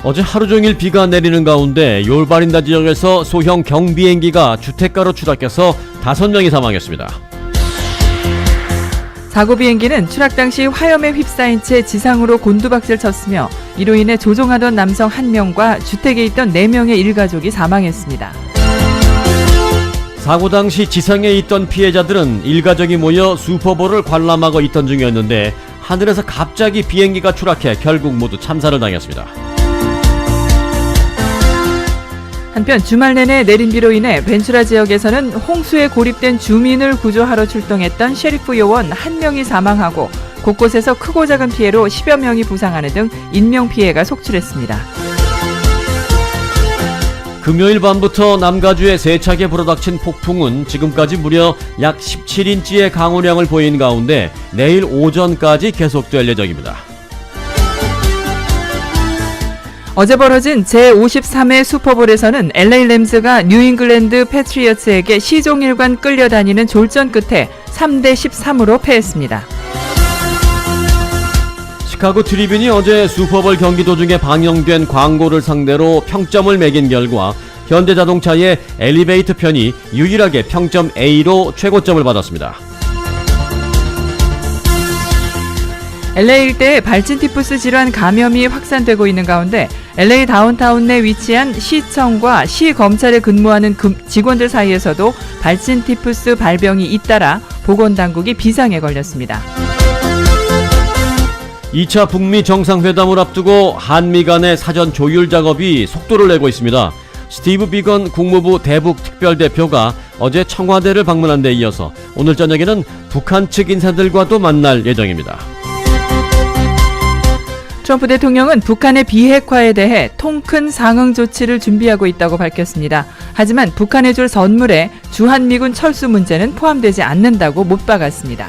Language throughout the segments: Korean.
어제 하루 종일 비가 내리는 가운데 욜바린다 지역에서 소형 경비행기가 주택가로 추락해서 5명이 사망했습니다. 사고 비행기는 추락 당시 화염에 휩싸인 채 지상으로 곤두박질 쳤으며 이로 인해 조종하던 남성 1명과 주택에 있던 4명의 일가족이 사망했습니다. 사고 당시 지상에 있던 피해자들은 일가족이 모여 슈퍼볼을 관람하고 있던 중이었는데 하늘에서 갑자기 비행기가 추락해 결국 모두 참사를 당했습니다. 한편 주말 내내 내린 비로 인해 벤츄라 지역에서는 홍수에 고립된 주민을 구조하러 출동했던 셰리프 요원 1명이 사망하고 곳곳에서 크고 작은 피해로 10여 명이 부상하는 등 인명피해가 속출했습니다. 금요일 밤부터 남가주에 세차게 불어닥친 폭풍은 지금까지 무려 약 17인치의 강우량을 보인 가운데 내일 오전까지 계속될 예정입니다. 어제 벌어진 제53회 슈퍼볼에서는 LA 램즈가 뉴잉글랜드 패트리어츠에게 시종일관 끌려다니는 졸전 끝에 3대13으로 패했습니다. 시카고 트리뷴이 어제 슈퍼볼 경기 도중에 방영된 광고를 상대로 평점을 매긴 결과 현대자동차의 엘리베이터 편이 유일하게 평점 A로 최고점을 받았습니다. LA 일대에 발진티푸스 질환 감염이 확산되고 있는 가운데 LA 다운타운 내 위치한 시청과 시검찰에 근무하는 직원들 사이에서도 발진티푸스 발병이 잇따라 보건당국이 비상에 걸렸습니다. 2차 북미 정상회담을 앞두고 한미 간의 사전 조율 작업이 속도를 내고 있습니다. 스티브 비건 국무부 대북 특별대표가 어제 청와대를 방문한 데 이어서 오늘 저녁에는 북한 측 인사들과도 만날 예정입니다. 트럼프 대통령은 북한의 비핵화에 대해 통 큰 상응 조치를 준비하고 있다고 밝혔습니다. 하지만 북한에 줄 선물에 주한미군 철수 문제는 포함되지 않는다고 못 박았습니다.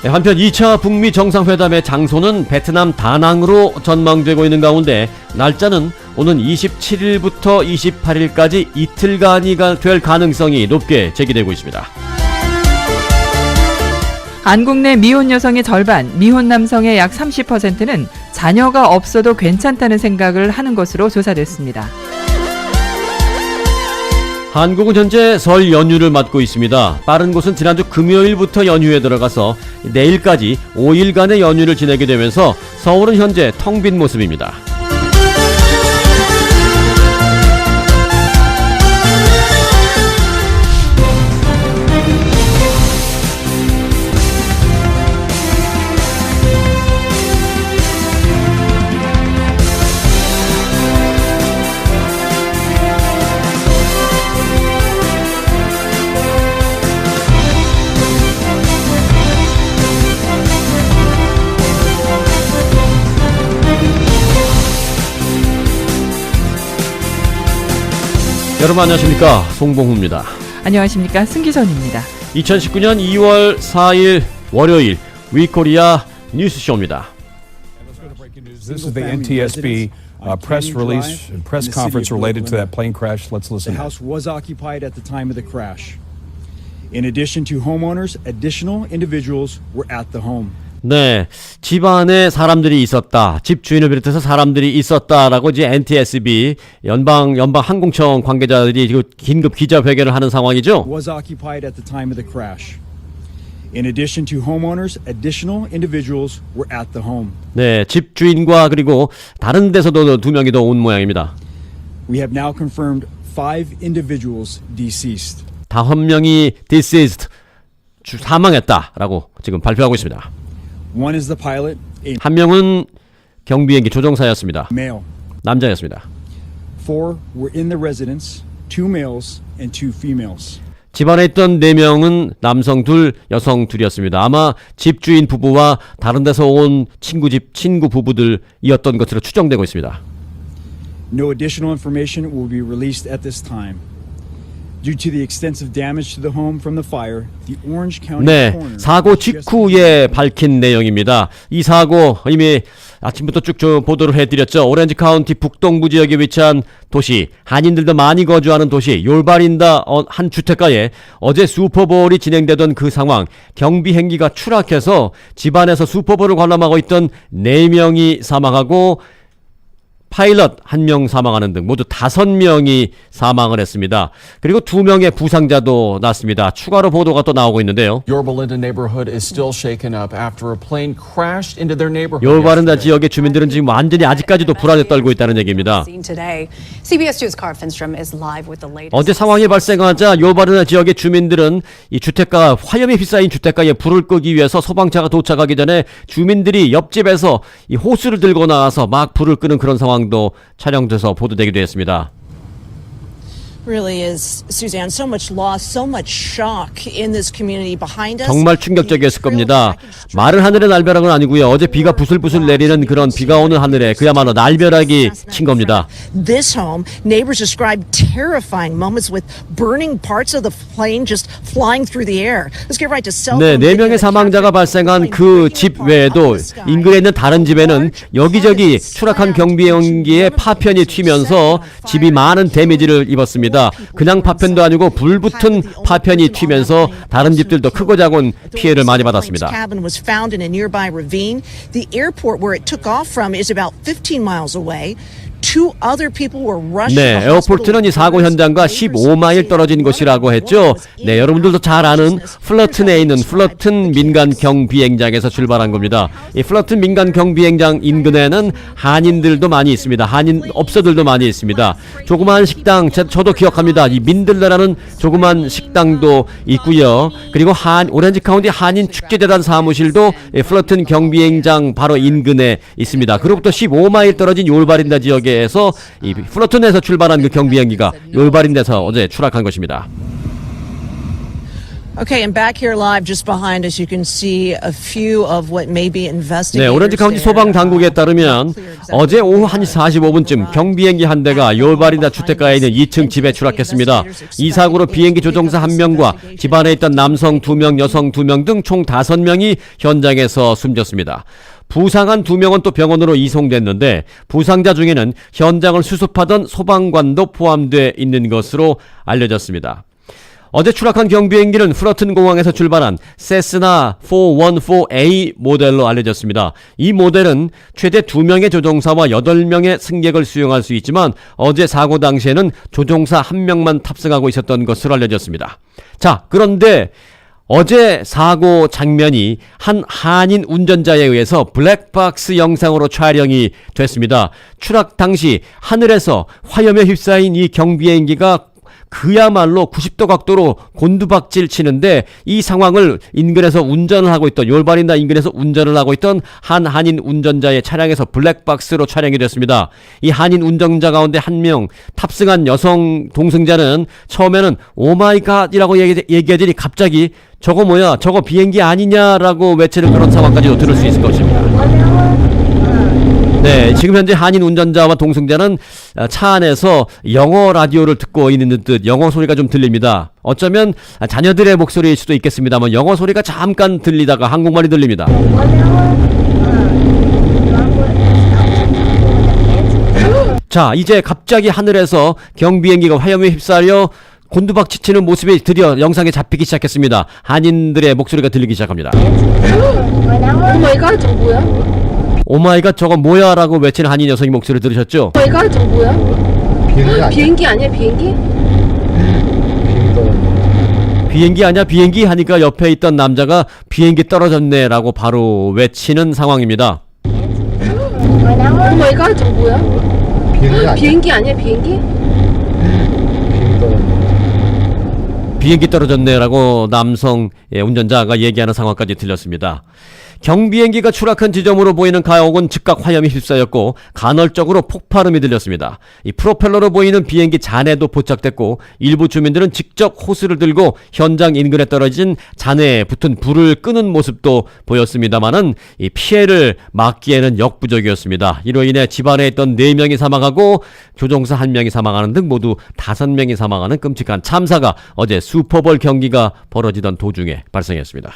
한편 2차 북미 정상회담의 장소는 베트남 다낭으로 전망되고 있는 가운데 날짜는 오는 27일부터 28일까지 이틀간이 될 가능성이 높게 제기되고 있습니다. 한국 내 미혼 여성의 절반, 미혼 남성의 약 30%는 자녀가 없어도 괜찮다는 생각을 하는 것으로 조사됐습니다. 한국은 현재 설 연휴를 맞고 있습니다. 빠른 곳은 지난주 금요일부터 연휴에 들어가서 내일까지 5일간의 연휴를 지내게 되면서 서울은 현재 텅 빈 모습입니다. 여러분 안녕하십니까, 송봉후입니다. 안녕하십니까, 승기선입니다. 2019년 2월 4일 월요일 위코리아 뉴스쇼입니다. This is the NTSB press release and press conference related to that plane crash. Let's listen. The house was occupied at the time of the crash. In addition to homeowners, additional individuals were at the home. 네, 집 안에 사람들이 있었다. 집 주인을 비롯해서 사람들이 있었다라고 이제 NTSB 연방 항공청 관계자들이 지금 긴급 기자회견을 하는 상황이죠. Was occupied at the time of the crash. In addition to homeowners, additional individuals were at the home. 네, 집 주인과 그리고 다른 데서도 2명이 더 온 모양입니다. We have now confirmed 5 individuals deceased. 5명이 deceased 사망했다라고 지금 발표하고 있습니다. One is the pilot, a 한 명은 경비행기 조종사였습니다. male. 남자였습니다. 4 were in the residence, 2 males and 2 females. 집안에 있던 4명은 남성 2, 여성 2이었습니다. 아마 집주인 부부와 다른 데서 온 친구 부부들이었던 것으로 추정되고 있습니다. No additional information will be released at this time. Due to the extensive damage to the home from the fire, the Orange County 네, coroner 사고 직후에 밝힌 내용입니다. 이 사고 이미 아침부터 쭉 보도를 해드렸죠. 오렌지 카운티 북동부 지역에 위치한 도시, 한인들도 많이 거주하는 도시 욜바린다 한 주택가에 어제 슈퍼볼이 진행되던 그 상황, 경비행기가 추락해서 집안에서 슈퍼볼을 관람하고 있던 4명이 사망하고 파일럿 1명 사망하는 등 모두 5명이 사망을 했습니다. 그리고 2명의 부상자도 났습니다. 추가로 보도가 또 나오고 있는데요. Yorba Linda neighborhood is still shaken up after a plane crashed into their neighborhood. 요르바린다 지역의 주민들은 지금 완전히 아직까지도 불안에 떨고 있다는 얘기입니다. 어제 상황이 발생하자 요르바린다 지역의 주민들은 이 주택가 화염이 휩싸인 주택가에 불을 끄기 위해서 소방차가 도착하기 전에 주민들이 옆집에서 이 호스를 들고 나와서 막 불을 끄는 그런 상황도 촬영돼서 보도되기도 했습니다. Really is, Suzanne, so much loss, so much shock in this community behind us. 정말 충격적이었을 겁니다. 마른 하늘의 날벼락은 아니고요. 어제 비가 부슬부슬 내리는 그런 비가 오는 하늘에 그야말로 날벼락이 친 겁니다. This home, neighbors described terrifying moments with burning parts of the plane just flying through the air. Let's get right to cell 네, phone 4명의 video 사망자가 that 발생한 captured 그 the 집 plane 외에도 burning apart up 인근에 있는 in the 다른 sky. 집에는 여기저기 추락한 경비행기에 파편이 튀면서 집이 많은 데미지를 입었습니다. 그냥 파편도 아니고 불붙은 파편이 튀면서 다른 집들도 크고 작은 피해를 많이 받았습니다. Cabin was found in a nearby ravine. The airport where it took off from is about 15 miles away. Two other people were rushed 네, to the hospital. 에어포트는 이 사고 현장과 15마일 떨어진 곳이라고 했죠. 네, 여러분들도 잘 아는 플러튼에 있는 플러튼 민간 경비행장에서 출발한 겁니다. 이 플러튼 민간 경비행장 인근에는 한인들도 많이 있습니다. 한인 업소들도 많이 있습니다. 조그마한 식당, 저도 기억합니다. 이 민들레라는 조그만 식당도 있고요. 그리고 오렌지 카운티 한인 축제재단 사무실도 이 플러튼 경비행장 바로 인근에 있습니다. 그로부터 15마일 떨어진 요르바린다 지역에 에서 이 플러튼에서 출발한 그 경비행기가 요르바린데서 어제 추락한 것입니다. Okay, and back here live just behind us you can see a few of what may be investigators. 네, 오렌지 카운티 소방 당국에 따르면 어제 오후 1시 45분쯤 경비행기 한 대가 요르바린다 주택가에 있는 2층 집에 추락했습니다. 이 사고로 비행기 조종사 1명과 집안에 있던 남성 2명, 여성 2명 등 총 5명이 현장에서 숨졌습니다. 부상한 2명은 또 병원으로 이송됐는데 부상자 중에는 현장을 수습하던 소방관도 포함되어 있는 것으로 알려졌습니다. 어제 추락한 경비행기는 플러튼 공항에서 출발한 세스나 414A 모델로 알려졌습니다. 이 모델은 최대 2명의 조종사와 8명의 승객을 수용할 수 있지만 어제 사고 당시에는 조종사 1명만 탑승하고 있었던 것으로 알려졌습니다. 자, 그런데 어제 사고 장면이 한 한인 운전자에 의해서 블랙박스 영상으로 촬영이 됐습니다. 추락 당시 하늘에서 화염에 휩싸인 이 경비행기가 그야말로 90도 각도로 곤두박질 치는데 이 상황을 인근에서 운전을 하고 있던 요르바린다 인근에서 운전을 하고 있던 한 한인 운전자의 차량에서 블랙박스로 촬영이 됐습니다. 이 한인 운전자 가운데 한 명 탑승한 여성 동승자는 처음에는 오마이갓이라고 얘기하더니 갑자기 저거 뭐야 저거 비행기 아니냐라고 외치는 그런 상황까지도 들을 수 있을 것입니다. 네, 지금 현재 한인 운전자와 동승자는 차 안에서 영어 라디오를 듣고 있는 듯 영어 소리가 좀 들립니다. 어쩌면 자녀들의 목소리일 수도 있겠습니다만 영어 소리가 잠깐 들리다가 한국말이 들립니다. 자, 이제 갑자기 하늘에서 경비행기가 화염에 휩싸려 곤두박질치는 모습이 드디어 영상에 잡히기 시작했습니다. 한인들의 목소리가 들리기 시작합니다. 오마이갓 저거 뭐야? 오마이갓 저거 뭐야 라고 외치는 한인 여성의 목소리를 들으셨죠? 오마이갓 저거 뭐야? 비행기 아니야 비행기? 비행기 아니야 비행기 하니까 옆에 있던 남자가 비행기 떨어졌네 라고 바로 외치는 상황입니다. 오마이갓 저거 뭐야? 비행기 아니야 비행기? 비행기 떨어졌네 라고 남성 운전자가 얘기하는 상황까지 들렸습니다. 경비행기가 추락한 지점으로 보이는 가옥은 즉각 화염이 휩싸였고 간헐적으로 폭발음이 들렸습니다. 이 프로펠러로 보이는 비행기 잔해도 포착됐고 일부 주민들은 직접 호스를 들고 현장 인근에 떨어진 잔해에 붙은 불을 끄는 모습도 보였습니다만은 이 피해를 막기에는 역부족이었습니다. 이로 인해 집안에 있던 4명이 사망하고 조종사 1명이 사망하는 등 모두 5명이 사망하는 끔찍한 참사가 어제 슈퍼볼 경기가 벌어지던 도중에 발생했습니다.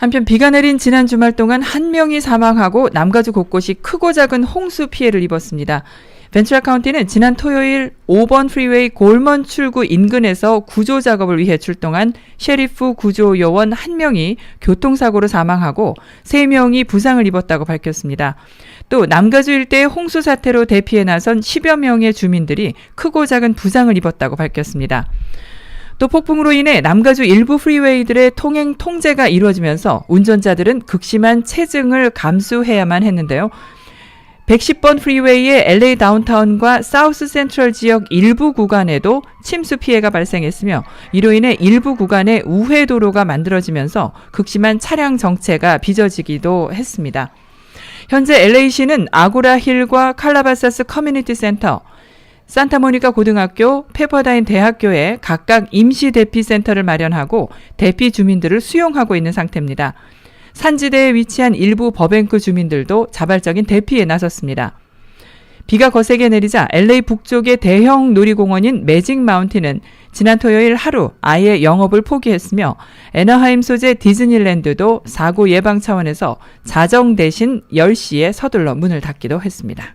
한편 비가 내린 지난 주말 동안 1명이 사망하고 남가주 곳곳이 크고 작은 홍수 피해를 입었습니다. 벤츄라 카운티는 지난 토요일 5번 프리웨이 골먼 출구 인근에서 구조 작업을 위해 출동한 셰리프 구조 요원 1명이 교통사고로 사망하고 3명이 부상을 입었다고 밝혔습니다. 또 남가주 일대의 홍수 사태로 대피해 나선 10여 명의 주민들이 크고 작은 부상을 입었다고 밝혔습니다. 또 폭풍으로 인해 남가주 일부 프리웨이들의 통행 통제가 이루어지면서 운전자들은 극심한 체증을 감수해야만 했는데요. 110번 프리웨이의 LA 다운타운과 사우스 센트럴 지역 일부 구간에도 침수 피해가 발생했으며 이로 인해 일부 구간에 우회 도로가 만들어지면서 극심한 차량 정체가 빚어지기도 했습니다. 현재 LA시는 아고라 힐과 칼라바사스 커뮤니티 센터, 산타모니카 고등학교, 페퍼다인 대학교에 각각 임시 대피 센터를 마련하고 대피 주민들을 수용하고 있는 상태입니다. 산지대에 위치한 일부 버뱅크 주민들도 자발적인 대피에 나섰습니다. 비가 거세게 내리자 LA 북쪽의 대형 놀이공원인 매직 마운틴은 지난 토요일 하루 아예 영업을 포기했으며 애너하임 소재 디즈니랜드도 사고 예방 차원에서 자정 대신 10시에 서둘러 문을 닫기도 했습니다.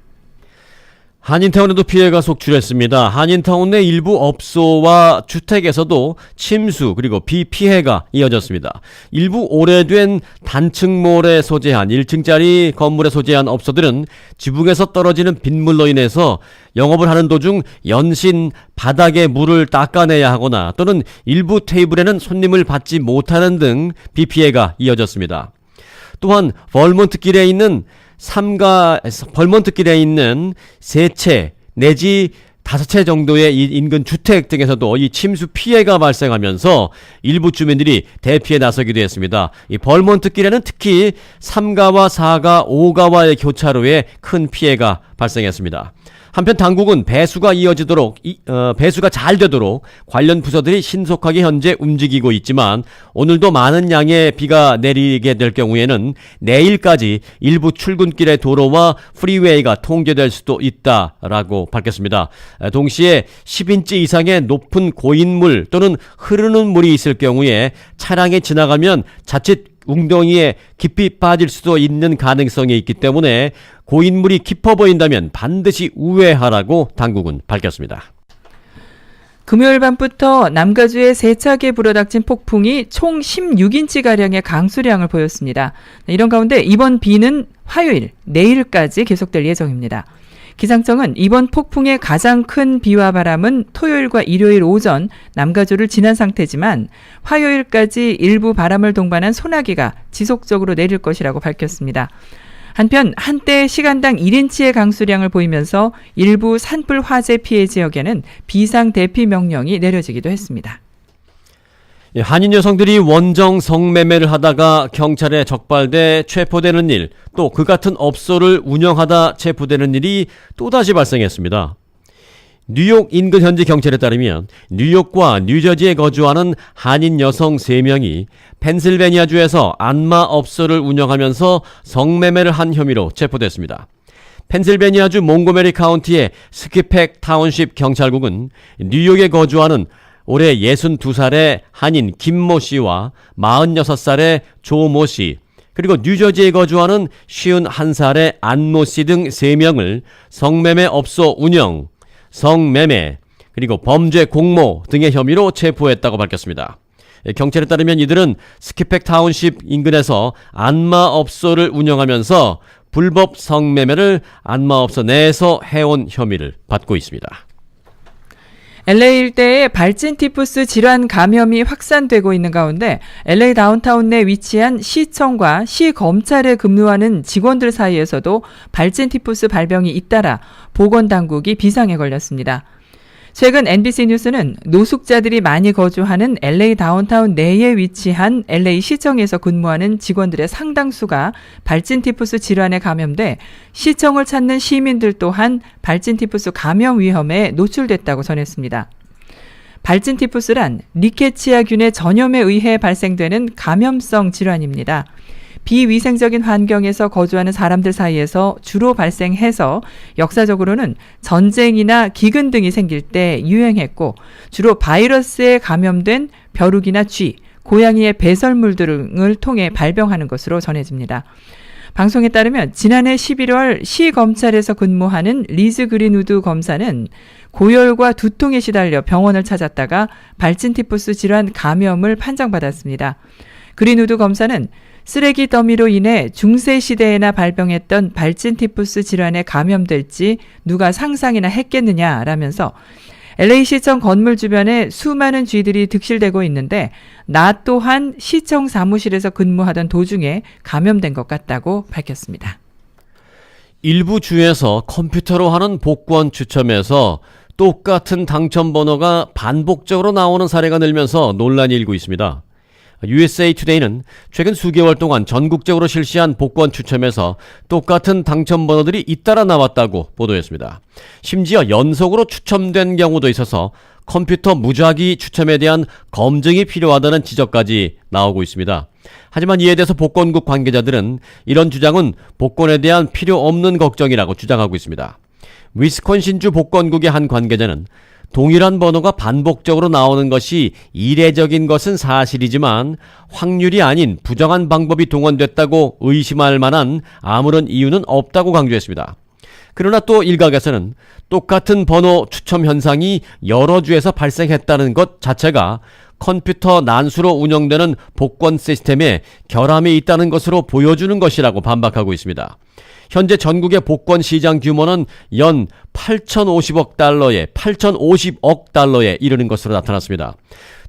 한인타운에도 피해가 속출했습니다. 한인타운 내 일부 업소와 주택에서도 침수 그리고 비 피해가 이어졌습니다. 일부 오래된 단층몰에 소재한 1층짜리 건물에 소재한 업소들은 지붕에서 떨어지는 빗물로 인해서 영업을 하는 도중 연신 바닥에 물을 닦아내야 하거나 또는 일부 테이블에는 손님을 받지 못하는 등 비 피해가 이어졌습니다. 또한 벌몬트길에 있는 벌몬트길에 있는 3채 내지 5채 정도의 인근 주택 등에서도 이 침수 피해가 발생하면서 일부 주민들이 대피에 나서기도 했습니다. 이 벌몬트길에는 특히 3가와 4가, 5가와의 교차로에 큰 피해가 발생했습니다. 한편 당국은 배수가 잘 되도록 관련 부서들이 신속하게 현재 움직이고 있지만 오늘도 많은 양의 비가 내리게 될 경우에는 내일까지 일부 출근길의 도로와 프리웨이가 통제될 수도 있다라고 밝혔습니다. 동시에 10인치 이상의 높은 고인물 또는 흐르는 물이 있을 경우에 차량이 지나가면 자칫 웅덩이에 깊이 빠질 수도 있는 가능성이 있기 때문에 고인물이 깊어 보인다면 반드시 우회하라고 당국은 밝혔습니다. 금요일 밤부터 남가주에 세차게 불어닥친 폭풍이 총 16인치가량의 강수량을 보였습니다. 이런 가운데 이번 비는 화요일, 내일까지 계속될 예정입니다. 기상청은 이번 폭풍의 가장 큰 비와 바람은 토요일과 일요일 오전 남가주를 지난 상태지만 화요일까지 일부 바람을 동반한 소나기가 지속적으로 내릴 것이라고 밝혔습니다. 한편 한때 시간당 1인치의 강수량을 보이면서 일부 산불 화재 피해 지역에는 비상 대피 명령이 내려지기도 했습니다. 한인 여성들이 원정 성매매를 하다가 경찰에 적발돼 체포되는 일, 또 그 같은 업소를 운영하다 체포되는 일이 또다시 발생했습니다. 뉴욕 인근 현지 경찰에 따르면 뉴욕과 뉴저지에 거주하는 한인 여성 3명이 펜실베니아주에서 안마 업소를 운영하면서 성매매를 한 혐의로 체포됐습니다. 펜실베니아주 몽고메리 카운티의 스키팩 타운십 경찰국은 뉴욕에 거주하는 올해 62살의 한인 김모 씨와 46살의 조모 씨, 그리고 뉴저지에 거주하는 51살의 안모 씨 등 3명을 성매매 업소 운영, 성매매, 그리고 범죄 공모 등의 혐의로 체포했다고 밝혔습니다. 경찰에 따르면 이들은 스키팩 타운십 인근에서 안마업소를 운영하면서 불법 성매매를 안마업소 내에서 해온 혐의를 받고 있습니다. LA 일대에 발진 티푸스 질환 감염이 확산되고 있는 가운데 LA 다운타운 내 위치한 시청과 시검찰에 근무하는 직원들 사이에서도 발진 티푸스 발병이 잇따라 보건당국이 비상에 걸렸습니다. 최근 NBC 뉴스는 노숙자들이 많이 거주하는 LA 다운타운 내에 위치한 LA 시청에서 근무하는 직원들의 상당수가 발진 티푸스 질환에 감염돼 시청을 찾는 시민들 또한 발진 티푸스 감염 위험에 노출됐다고 전했습니다. 발진 티푸스란 리케치아균의 전염에 의해 발생되는 감염성 질환입니다. 비위생적인 환경에서 거주하는 사람들 사이에서 주로 발생해서 역사적으로는 전쟁이나 기근 등이 생길 때 유행했고 주로 바이러스에 감염된 벼룩이나 쥐, 고양이의 배설물 등을 통해 발병하는 것으로 전해집니다. 방송에 따르면 지난해 11월 시 검찰에서 근무하는 리즈 그린우드 검사는 고열과 두통에 시달려 병원을 찾았다가 발진티푸스 질환 감염을 판정받았습니다. 그린우드 검사는 쓰레기 더미로 인해 중세 시대에나 발병했던 발진티푸스 질환에 감염될지 누가 상상이나 했겠느냐라면서 LA시청 건물 주변에 수많은 쥐들이 득실되고 있는데 나 또한 시청 사무실에서 근무하던 도중에 감염된 것 같다고 밝혔습니다. 일부 주에서 컴퓨터로 하는 복권 추첨에서 똑같은 당첨 번호가 반복적으로 나오는 사례가 늘면서 논란이 일고 있습니다. USA Today는 최근 수개월 동안 전국적으로 실시한 복권 추첨에서 똑같은 당첨 번호들이 잇따라 나왔다고 보도했습니다. 심지어 연속으로 추첨된 경우도 있어서 컴퓨터 무작위 추첨에 대한 검증이 필요하다는 지적까지 나오고 있습니다. 하지만 이에 대해서 복권국 관계자들은 이런 주장은 복권에 대한 필요 없는 걱정이라고 주장하고 있습니다. 위스콘신주 복권국의 한 관계자는 동일한 번호가 반복적으로 나오는 것이 이례적인 것은 사실이지만 확률이 아닌 부정한 방법이 동원됐다고 의심할 만한 아무런 이유는 없다고 강조했습니다. 그러나 또 일각에서는 똑같은 번호 추첨 현상이 여러 주에서 발생했다는 것 자체가 컴퓨터 난수로 운영되는 복권 시스템에 결함이 있다는 것으로 보여주는 것이라고 반박하고 있습니다. 현재 전국의 복권 시장 규모는 연 8,050억 달러에 이르는 것으로 나타났습니다.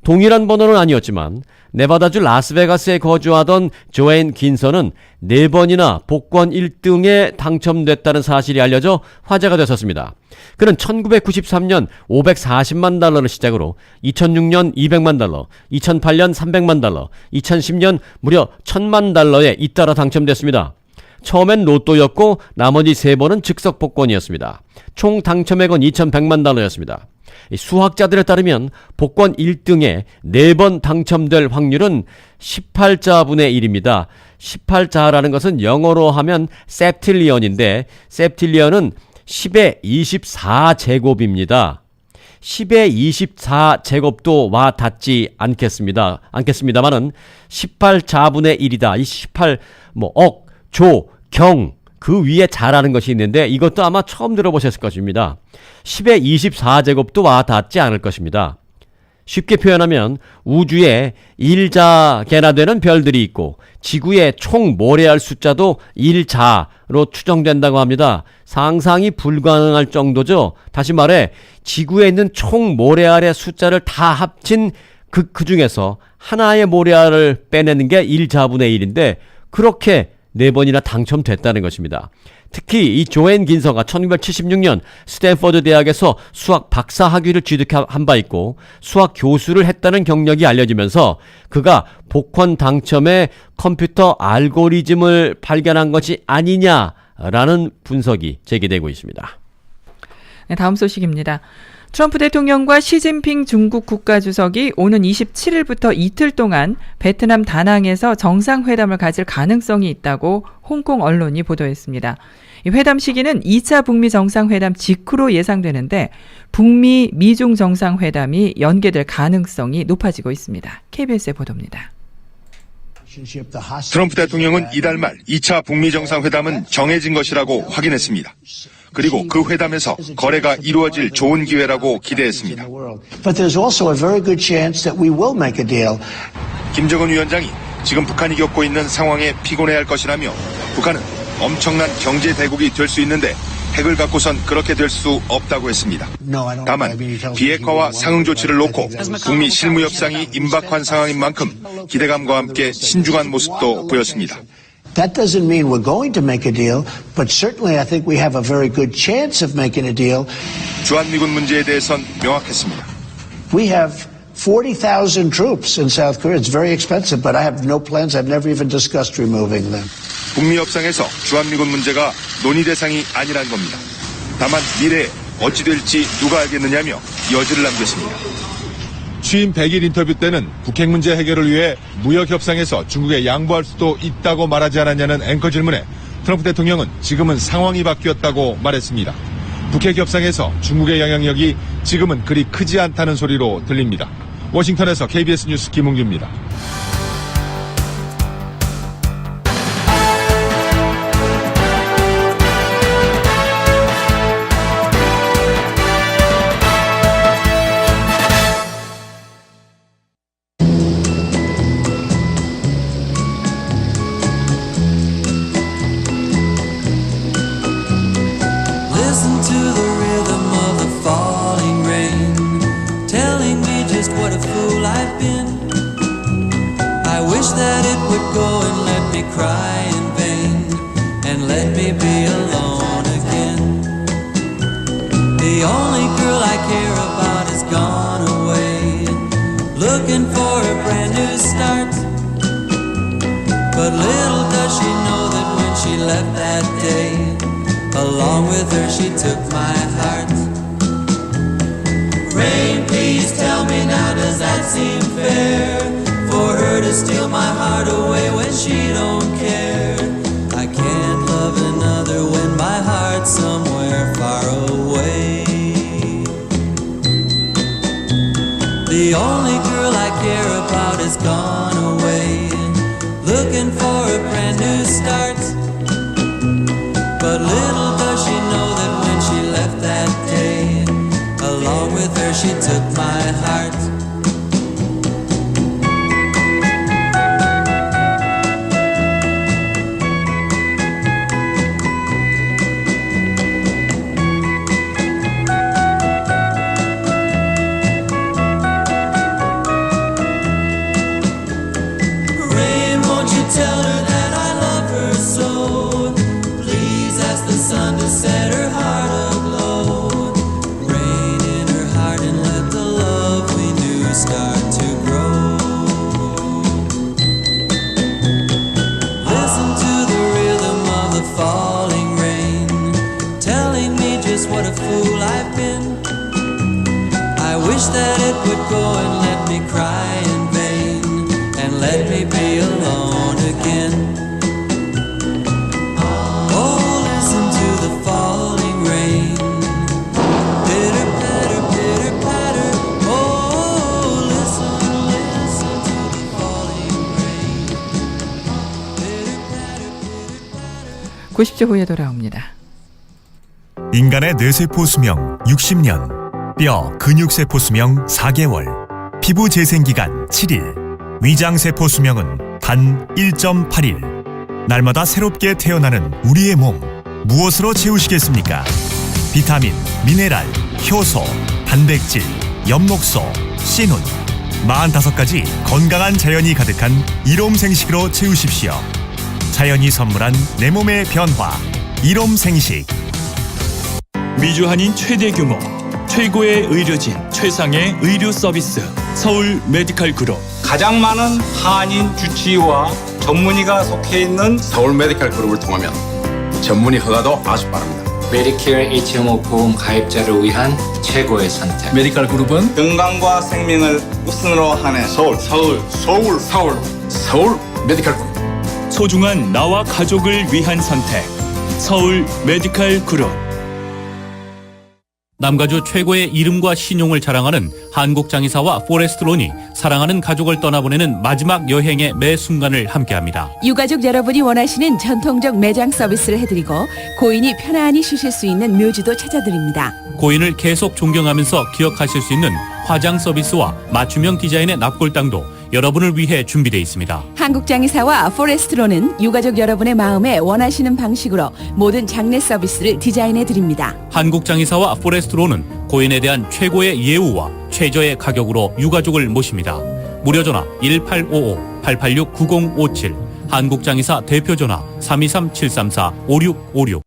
동일한 번호는 아니었지만 네바다주 라스베가스에 거주하던 조앤 긴서는 4번이나 복권 1등에 당첨됐다는 사실이 알려져 화제가 됐었습니다. 그는 1993년 540만 달러를 시작으로 2006년 200만 달러, 2008년 300만 달러, 2010년 무려 1000만 달러에 잇따라 당첨됐습니다. 처음엔 로또였고 나머지 3번은 즉석 복권이었습니다. 총 당첨액은 2100만 달러였습니다. 수학자들에 따르면 복권 1등에 4번 당첨될 확률은 18자분의 1입니다. 18자라는 것은 영어로 하면 septillion인데 septillion은 10의 24제곱입니다. 10의 24제곱도 와 닿지 않겠습니다만은 18자분의 1이다. 이 18 억, 조, 경, 그 위에 자라는 것이 있는데 이것도 아마 처음 들어보셨을 것입니다. 10의 24제곱도 와 닿지 않을 것입니다. 쉽게 표현하면 우주에 1자개나 되는 별들이 있고 지구의 총 모래알 숫자도 1자로 추정된다고 합니다. 상상이 불가능할 정도죠. 다시 말해 지구에 있는 총 모래알의 숫자를 다 합친 그 중에서 하나의 모래알을 빼내는 게 1자분의 1인데 그렇게 4번이나 당첨됐다는 것입니다. 특히 이 조앤 긴서가 1976년 스탠퍼드 대학에서 수학 박사 학위를 취득한 바 있고 수학 교수를 했다는 경력이 알려지면서 그가 복권 당첨에 컴퓨터 알고리즘을 발견한 것이 아니냐라는 분석이 제기되고 있습니다. 네, 다음 소식입니다. 트럼프 대통령과 시진핑 중국 국가주석이 오는 27일부터 이틀 동안 베트남 다낭에서 정상회담을 가질 가능성이 있다고 홍콩 언론이 보도했습니다. 이 회담 시기는 2차 북미 정상회담 직후로 예상되는데 북미 미중 정상회담이 연계될 가능성이 높아지고 있습니다. KBS의 보도입니다. 트럼프 대통령은 이달 말 2차 북미 정상회담은 정해진 것이라고 확인했습니다. 그리고 그 회담에서 거래가 이루어질 좋은 기회라고 기대했습니다. 김정은 위원장이 지금 북한이 겪고 있는 상황에 피곤해할 것이라며 북한은 엄청난 경제 대국이 될 수 있는데 핵을 갖고선 그렇게 될 수 없다고 했습니다. 다만 비핵화와 상응 조치를 놓고 북미 실무 협상이 임박한 상황인 만큼 기대감과 함께 신중한 모습도 보였습니다. That doesn't mean we're going to make a deal, but certainly I think we have a very good chance of making a deal. 주한미군 문제에 대해선 명확했습니다. We have 40,000 troops in South Korea. It's very expensive, but I have no plans. I've never even discussed removing them. 북미 협상에서 주한미군 문제가 논의 대상이 아니란 겁니다. 다만 미래에 어찌 될지 누가 알겠느냐며 여지를 남겼습니다. 취임 100일 인터뷰 때는 북핵 문제 해결을 위해 무역 협상에서 중국에 양보할 수도 있다고 말하지 않았냐는 앵커 질문에 트럼프 대통령은 지금은 상황이 바뀌었다고 말했습니다. 북핵 협상에서 중국의 영향력이 지금은 그리 크지 않다는 소리로 들립니다. 워싱턴에서 KBS 뉴스 김웅규입니다. it would go and let me cry in vain and let me be alone again. The only girl I care about is gone away, looking for a brand new start. But little does she know that when she left that day, along with her she took my heart. Rain, please tell me now, does that seem fair? For her to steal my heart away when she don't care. I can't love another when my heart's somewhere far away. The only girl I care about is gone away, looking for a brand new start. But little does she know that when she left that day, along with her she took my heart. Rain, won't you tell her that I love her so? Please ask the sun to set her heart aglow. Rain in her heart and let the love we knew start to grow. Listen to the rhythm of the falling rain, telling me just what a fool I've been. I wish that it would go and let me cry in vain and let me be alone again. Oh, listen to the falling rain, pitter patter, pitter patter. Oh, listen, listen to the falling rain, pitter patter, pitter patter. 90초 후에 돌아옵니다. 인간의 뇌세포 수명 60년, 뼈, 근육세포 수명 4개월, 피부 재생기간 7일, 위장세포 수명은 단 1.8일. 날마다 새롭게 태어나는 우리의 몸, 무엇으로 채우시겠습니까? 비타민, 미네랄, 효소, 단백질, 엽록소, 씨눈 45가지 건강한 자연이 가득한 일홈생식으로 채우십시오. 자연이 선물한 내 몸의 변화, 일홈생식. 위주한인 최대 규모, 최고의 의료진, 최상의 의료 서비스, 서울 메디칼 그룹. 가장 많은 한인 주치의와 전문의가 속해 있는 서울 메디칼 그룹을 통하면 전문의 허가도 아주 빠릅니다. 메디케어 HMO 보험 가입자를 위한 최고의 선택. 메디칼 그룹은 건강과 생명을 우선으로 하는 서울 메디칼 그룹. 소중한 나와 가족을 위한 선택. 서울 메디칼 그룹. 남가주 최고의 이름과 신용을 자랑하는 한국장의사와 포레스트론이 사랑하는 가족을 떠나보내는 마지막 여행의 매 순간을 함께합니다. 유가족 여러분이 원하시는 전통적 매장 서비스를 해드리고 고인이 편안히 쉬실 수 있는 묘지도 찾아드립니다. 고인을 계속 존경하면서 기억하실 수 있는 화장 서비스와 맞춤형 디자인의 납골당도 여러분을 위해 준비되어 있습니다. 한국장의사와 포레스트로는 유가족 여러분의 마음에 원하시는 방식으로 모든 장례 서비스를 디자인해드립니다. 한국장의사와 포레스트로는 고인에 대한 최고의 예우와 최저의 가격으로 유가족을 모십니다. 무료 전화 1855-886-9057, 한국장의사 대표 전화 323-734-5656.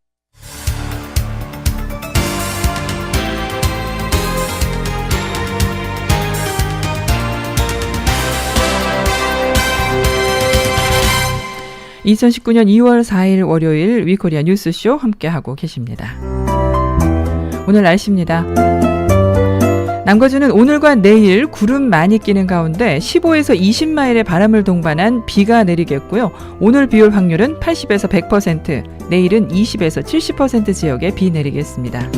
(2019년 2월 4일) 월요일 위코리아 뉴스쇼 함께하고 계십니다. 오늘 날씨입니다. 남가주는 오늘과 내일 구름 많이 끼는 가운데 15에서 20마일의 바람을 동반한 비가 내리겠고요. 오늘 비올 확률은 80에서 100%, 내일은 20에서 70% 지역에 비 내리겠습니다.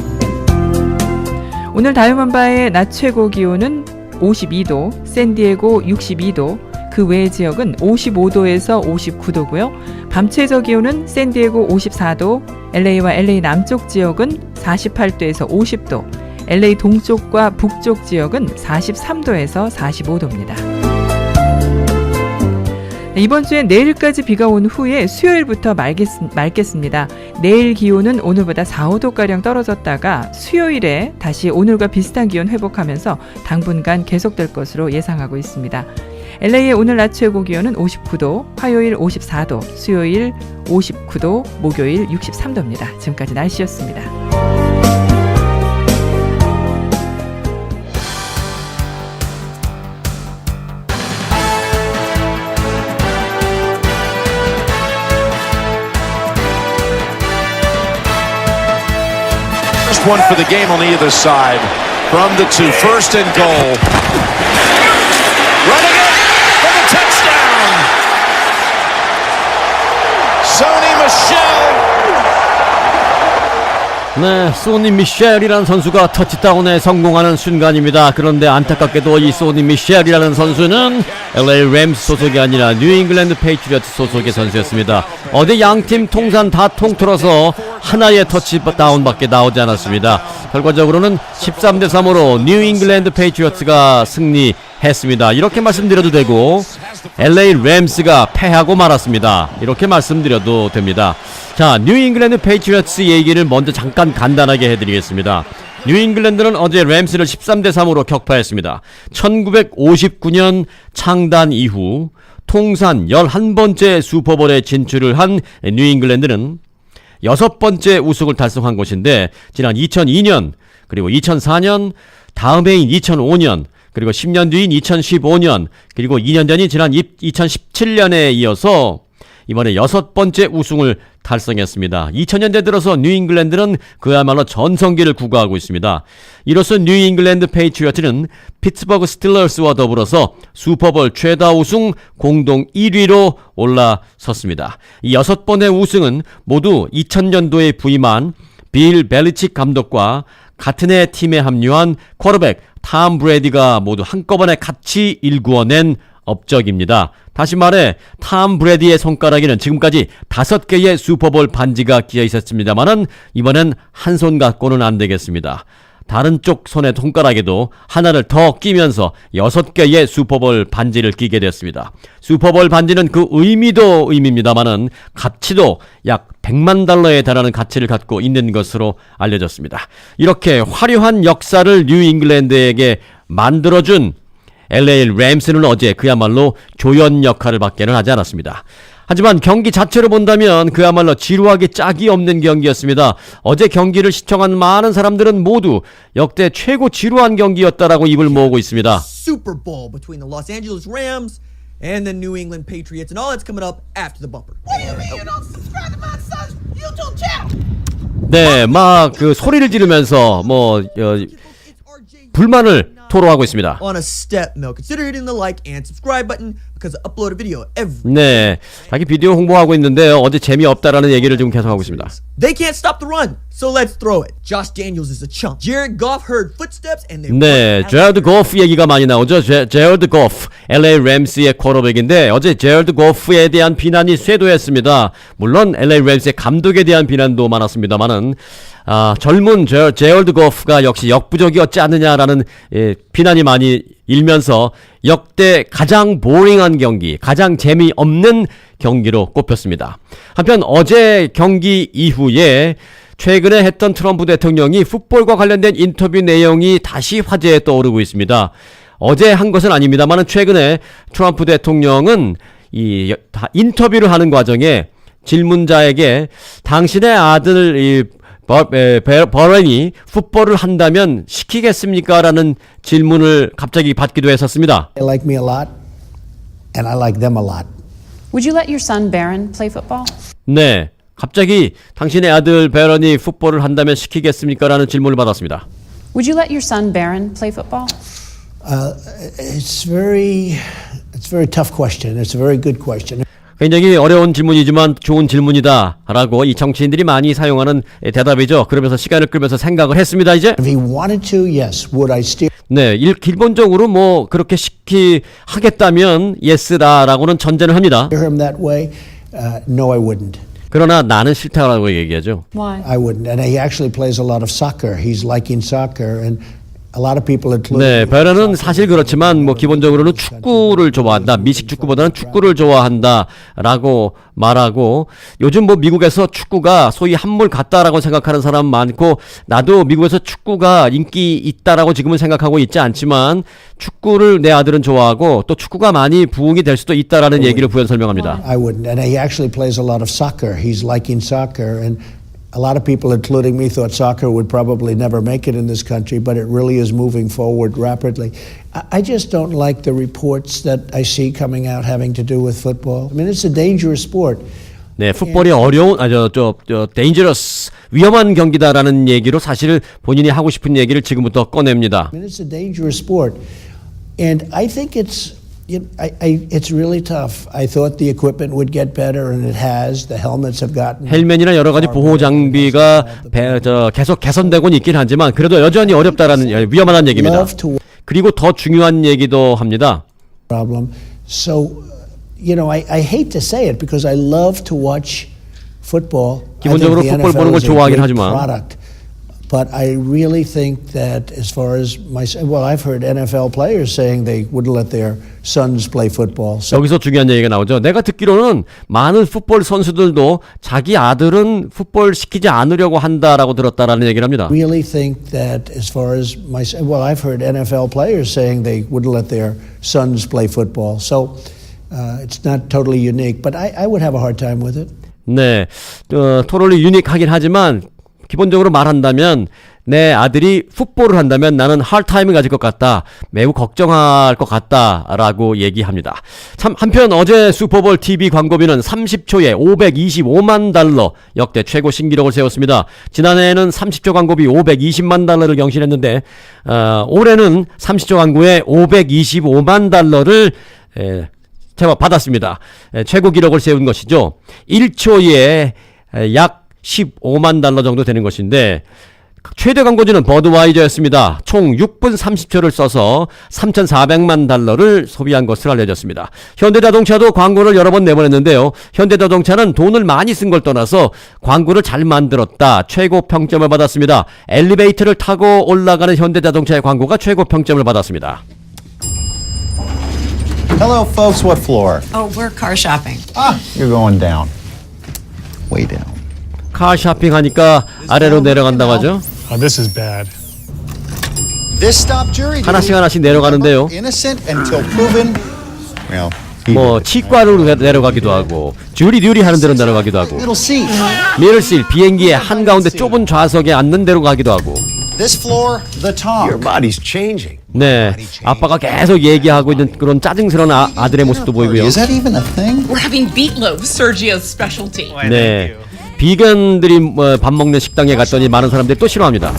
오늘 다이아몬바의 낮 최고 기온은 52도, 샌디에고 62도, 그 외의 지역은 55도에서 59도고요. 밤 최저 기온은 샌디에고 54도, LA와 LA 남쪽 지역은 48도에서 50도, LA 동쪽과 북쪽 지역은 43도에서 45도입니다. 이번 주엔 내일까지 비가 온 후에 수요일부터 맑겠습니다. 내일 기온은 오늘보다 4, 5도가량 떨어졌다가 수요일에 다시 오늘과 비슷한 기온 회복하면서 당분간 계속될 것으로 예상하고 있습니다. LA의 오늘 낮 최고 기온은 59도, 화요일 54도, 수요일 59도, 목요일 63도입니다. 지금까지 날씨였습니다. One for the game on either side. From the two, first and goal. Running it for the touchdown. Sony Michel. 네, 소니 미셸이라는 선수가 터치다운에 성공하는 순간입니다. 그런데 안타깝게도 이 소니 미셸이라는 선수는 LA 램스 소속이 아니라 뉴 잉글랜드 페이트리어트 소속의 선수였습니다. 어제 양팀 통산 다 통틀어서 하나의 터치다운밖에 나오지 않았습니다. 결과적으로는 13대3으로 뉴 잉글랜드 페이트리어트가 승리했습니다. 이렇게 말씀드려도 되고 LA 램스가 패하고 말았습니다. 이렇게 말씀드려도 됩니다. 자, 뉴 잉글랜드 페이트리어트 얘기를 먼저 잠깐 간단하게 해드리겠습니다. 뉴 잉글랜드는 어제 램스를 13대3으로 격파했습니다. 1959년 창단 이후 통산 11번째 슈퍼볼에 진출을 한 뉴 잉글랜드는 6번째 우승을 달성한 것인데 지난 2002년 그리고 2004년 다음 해인 2005년 그리고 10년 뒤인 2015년 그리고 2년 전인 지난 2017년에 이어서 이번에 6번째 우승을 달성했습니다. 2000년대 들어서 뉴 잉글랜드는 그야말로 전성기를 구가하고 있습니다. 이로써 뉴 잉글랜드 페이트리어트는 피츠버그 스틸러스와 더불어서 슈퍼볼 최다 우승 공동 1위로 올라섰습니다. 이 6번의 우승은 모두 2000년도에 부임한 빌 벨리칙 감독과 같은 해 팀에 합류한 쿼터백 탐 브래디가 모두 한꺼번에 같이 일구어낸 업적입니다. 다시 말해 탐 브래디의 손가락에는 지금까지 5개의 슈퍼볼 반지가 끼어 있었습니다만은 이번엔 한 손 갖고는 안 되겠습니다. 다른 쪽 손의 손가락에도 하나를 더 끼면서 6개의 슈퍼볼 반지를 끼게 됐습니다. 슈퍼볼 반지는 그 의미도 의미입니다만은 가치도 약 100만 달러에 달하는 가치를 갖고 있는 것으로 알려졌습니다. 이렇게 화려한 역사를 뉴 잉글랜드에게 만들어준 LA 램스는 어제 그야말로 조연 역할을 밖에는 하지 않았습니다. 하지만 경기 자체로 본다면 그야말로 지루하기 짝이 없는 경기였습니다. 어제 경기를 시청한 많은 사람들은 모두 역대 최고 지루한 경기였다라고 입을 모으고 있습니다. Super Bowl between the Los Angeles Rams and the New England Patriots, and all that's coming up after the bumper. What do you mean you don't subscribe to my son's YouTube channel? 네, 막 그 소리를 지르면서 불만을 토로하고 있습니다. On a step mill. Consider hitting the like and subscribe button because I upload a video every. 네, 자기 비디오 홍보하고 있는데요. 어제 재미없다라는 얘기를 지금 계속하고 있습니다. They can't stop the run, so let's throw it. Josh Daniels is a chump. Jared Goff heard footsteps and they. 네, 제럴드 고프 얘기가 많이 나오죠. 제럴드 고프, LA 램스의 쿼터백인데 어제 제럴드 고프에 대한 비난이 쇄도했습니다. 물론 LA 램스의 감독에 대한 비난도 많았습니다만은 젊은 제럴드 고프가 역시 역부족이었지 않느냐라는 비난이 많이 일면서 역대 가장 보링한 경기, 가장 재미없는 경기로 꼽혔습니다. 한편 어제 경기 이후에 최근에 했던 트럼프 대통령이 풋볼과 관련된 인터뷰 내용이 다시 화제에 떠오르고 있습니다. 어제 한 것은 아닙니다만 최근에 트럼프 대통령은 인터뷰를 하는 과정에 질문자에게 당신의 아들 버런이 풋볼을 한다면 시키겠습니까? 라는 질문을 갑자기 받기도 했었습니다. They like me a lot, and I like them a lot. Would you let your son Barron play football? 네, 갑자기 당신의 아들 베런이 풋볼을 한다면 시키겠습니까? 라는 질문을 받았습니다. Would you let your son Barron play football? It's very tough question. It's a very good question. 굉장히 어려운 질문이지만 좋은 질문이다라고 이 정치인들이 많이 사용하는 대답이죠. 그러면서 시간을 끌면서 생각을 했습니다. 이제 If he wanted to, yes. Would I still? 네, 기본적으로 뭐 그렇게 하겠다면 예스다라고는 전제를 합니다. Hear him that way? No, I wouldn't. 그러나 나는 싫다라고 얘기하죠. Why? I wouldn't. And he actually plays a lot of soccer. He's liking soccer, and A lot of people, including 네, 베라는 사실 그렇지만 뭐 기본적으로는 축구를 좋아한다. 미식 축구보다는 축구를 좋아한다라고 말하고 요즘 뭐 미국에서 축구가 소위 한물 같다라고 생각하는 사람 많고 나도 미국에서 축구가 인기 있다라고 지금은 생각하고 있지 않지만 축구를 내 아들은 좋아하고 또 축구가 많이 부흥이 될 수도 있다라는 얘기를 부연 설명합니다. I wouldn't. And he actually plays a lot of soccer. He's liking soccer. And a lot of people, including me, thought soccer would probably never make it in this country, but it really is moving forward rapidly. I just don't like the reports that I see coming out having to do with football. I mean, it's a dangerous sport. 네, 풋볼이 어려운, dangerous, 위험한 경기다라는 얘기로 사실 본인이 하고 싶은 얘기를 지금부터 꺼냅니다. I mean, it's a dangerous sport. And I think it's really tough. I thought the equipment would get better, and it has. The helmets have gotten. 헬멧이나 여러 가지 보호 장비가 계속 개선되고는 있긴 하지만 그래도 여전히 어렵다라는 위험한 얘기입니다. 그리고 더 중요한 얘기도 합니다. Problem. So, I hate to say it because I love to watch football. 기본적으로 풋볼 보는 걸 좋아하긴 하지만. But I really think that as far as I've heard NFL players saying they wouldn't let their sons play football. So 여기서 중요한 얘기가 나오죠. 내가 듣기로는 많은 풋볼 선수들도 자기 아들은 풋볼 시키지 않으려고 한다라고 들었다라는 얘기를 합니다. Really think that as far as I've heard NFL players saying they wouldn't let their sons play football. So it's not totally unique, but I would have a hard time with it. 네, 토럴리 유니크하긴 하지만 기본적으로 말한다면 내 아들이 풋볼을 한다면 나는 하드타임을 가질 것 같다. 매우 걱정할 것 같다라고 얘기합니다. 참 한편 어제 슈퍼볼 TV 광고비는 30초에 525만 달러 역대 최고 신기록을 세웠습니다. 지난해에는 30초 광고비 520만 달러를 경신했는데 올해는 30초 광고에 525만 달러를 받았습니다. 최고 기록을 세운 것이죠. 1초에 약 15만 달러 정도 되는 것인데 최대 광고주는 버드와이저였습니다. 총 6분 30초를 써서 3,400만 달러를 소비한 것으로 알려졌습니다. 현대자동차도 광고를 여러 번 내보냈는데요. 현대자동차는 돈을 많이 쓴 걸 떠나서 광고를 잘 만들었다. 최고 평점을 받았습니다. 엘리베이터를 타고 올라가는 현대자동차의 광고가 최고 평점을 받았습니다. Hello, folks. What floor? Oh, we're car shopping. You're going down. Way down. 카 쇼핑하니까 아래로 내려간다고 하죠. This is bad. This stop jury 하나씩 내려가는데요. innocent until proven. Well, 뭐 치과로 내려가기도 하고 주리 하는 데로 내려가기도 하고 미들실 비행기의 한가운데 좁은 좌석에 앉는 데로 가기도 하고. This floor, the top. Your body's changing. 네, 아빠가 계속 얘기하고 있는 그런 짜증스러운 아들의 모습도 보이고요. Is that even a thing? We're having meatloaf, Sergio's specialty. 네, 비건들이 밥 먹는 식당에 갔더니 많은 사람들이 또 싫어합니다.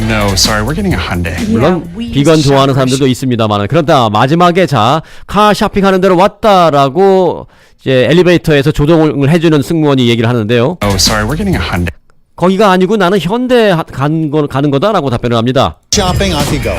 No, sorry, we're getting a Hyundai. 물론 비건 좋아하는 사람들도 있습니다만 그러다 마지막에 카 쇼핑하는 데로 왔다라고 이제 엘리베이터에서 조정을 해주는 승무원이 얘기를 하는데요. Oh, sorry, we're getting a Hyundai. 거기가 아니고 나는 현대 가는 거다라고 답변을 합니다. Shopping, off you go.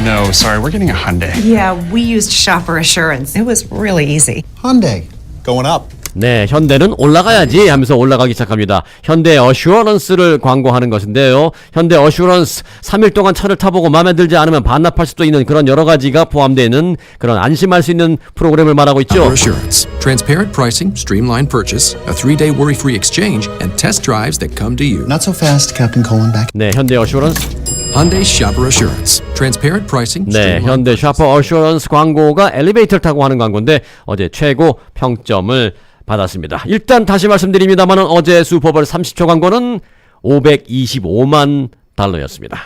No, sorry, we're getting a Hyundai. Yeah, we used Shopper Assurance. It was really easy. Hyundai, going up. 네, 현대는 올라가야지 하면서 올라가기 시작합니다. 현대 어슈어런스를 광고하는 것인데요. 현대 어슈어런스 3일 동안 차를 타보고 마음에 들지 않으면 반납할 수도 있는 그런 여러 가지가 포함되는 그런 안심할 수 있는 프로그램을 말하고 있죠. Assurance, transparent pricing, streamlined purchase, a 3-day worry-free exchange, and test drives that come to you. Not so fast, Captain Colin back. 네, 현대 어슈어런스. Hyundai Shopper Assurance, transparent pricing. 네, 현대 샤퍼 어슈어런스 광고가 엘리베이터를 타고 하는 광고인데 어제 최고 평점을 받았습니다. 일단 다시 말씀드립니다만 어제 슈퍼볼 30초 광고는 525만 달러였습니다.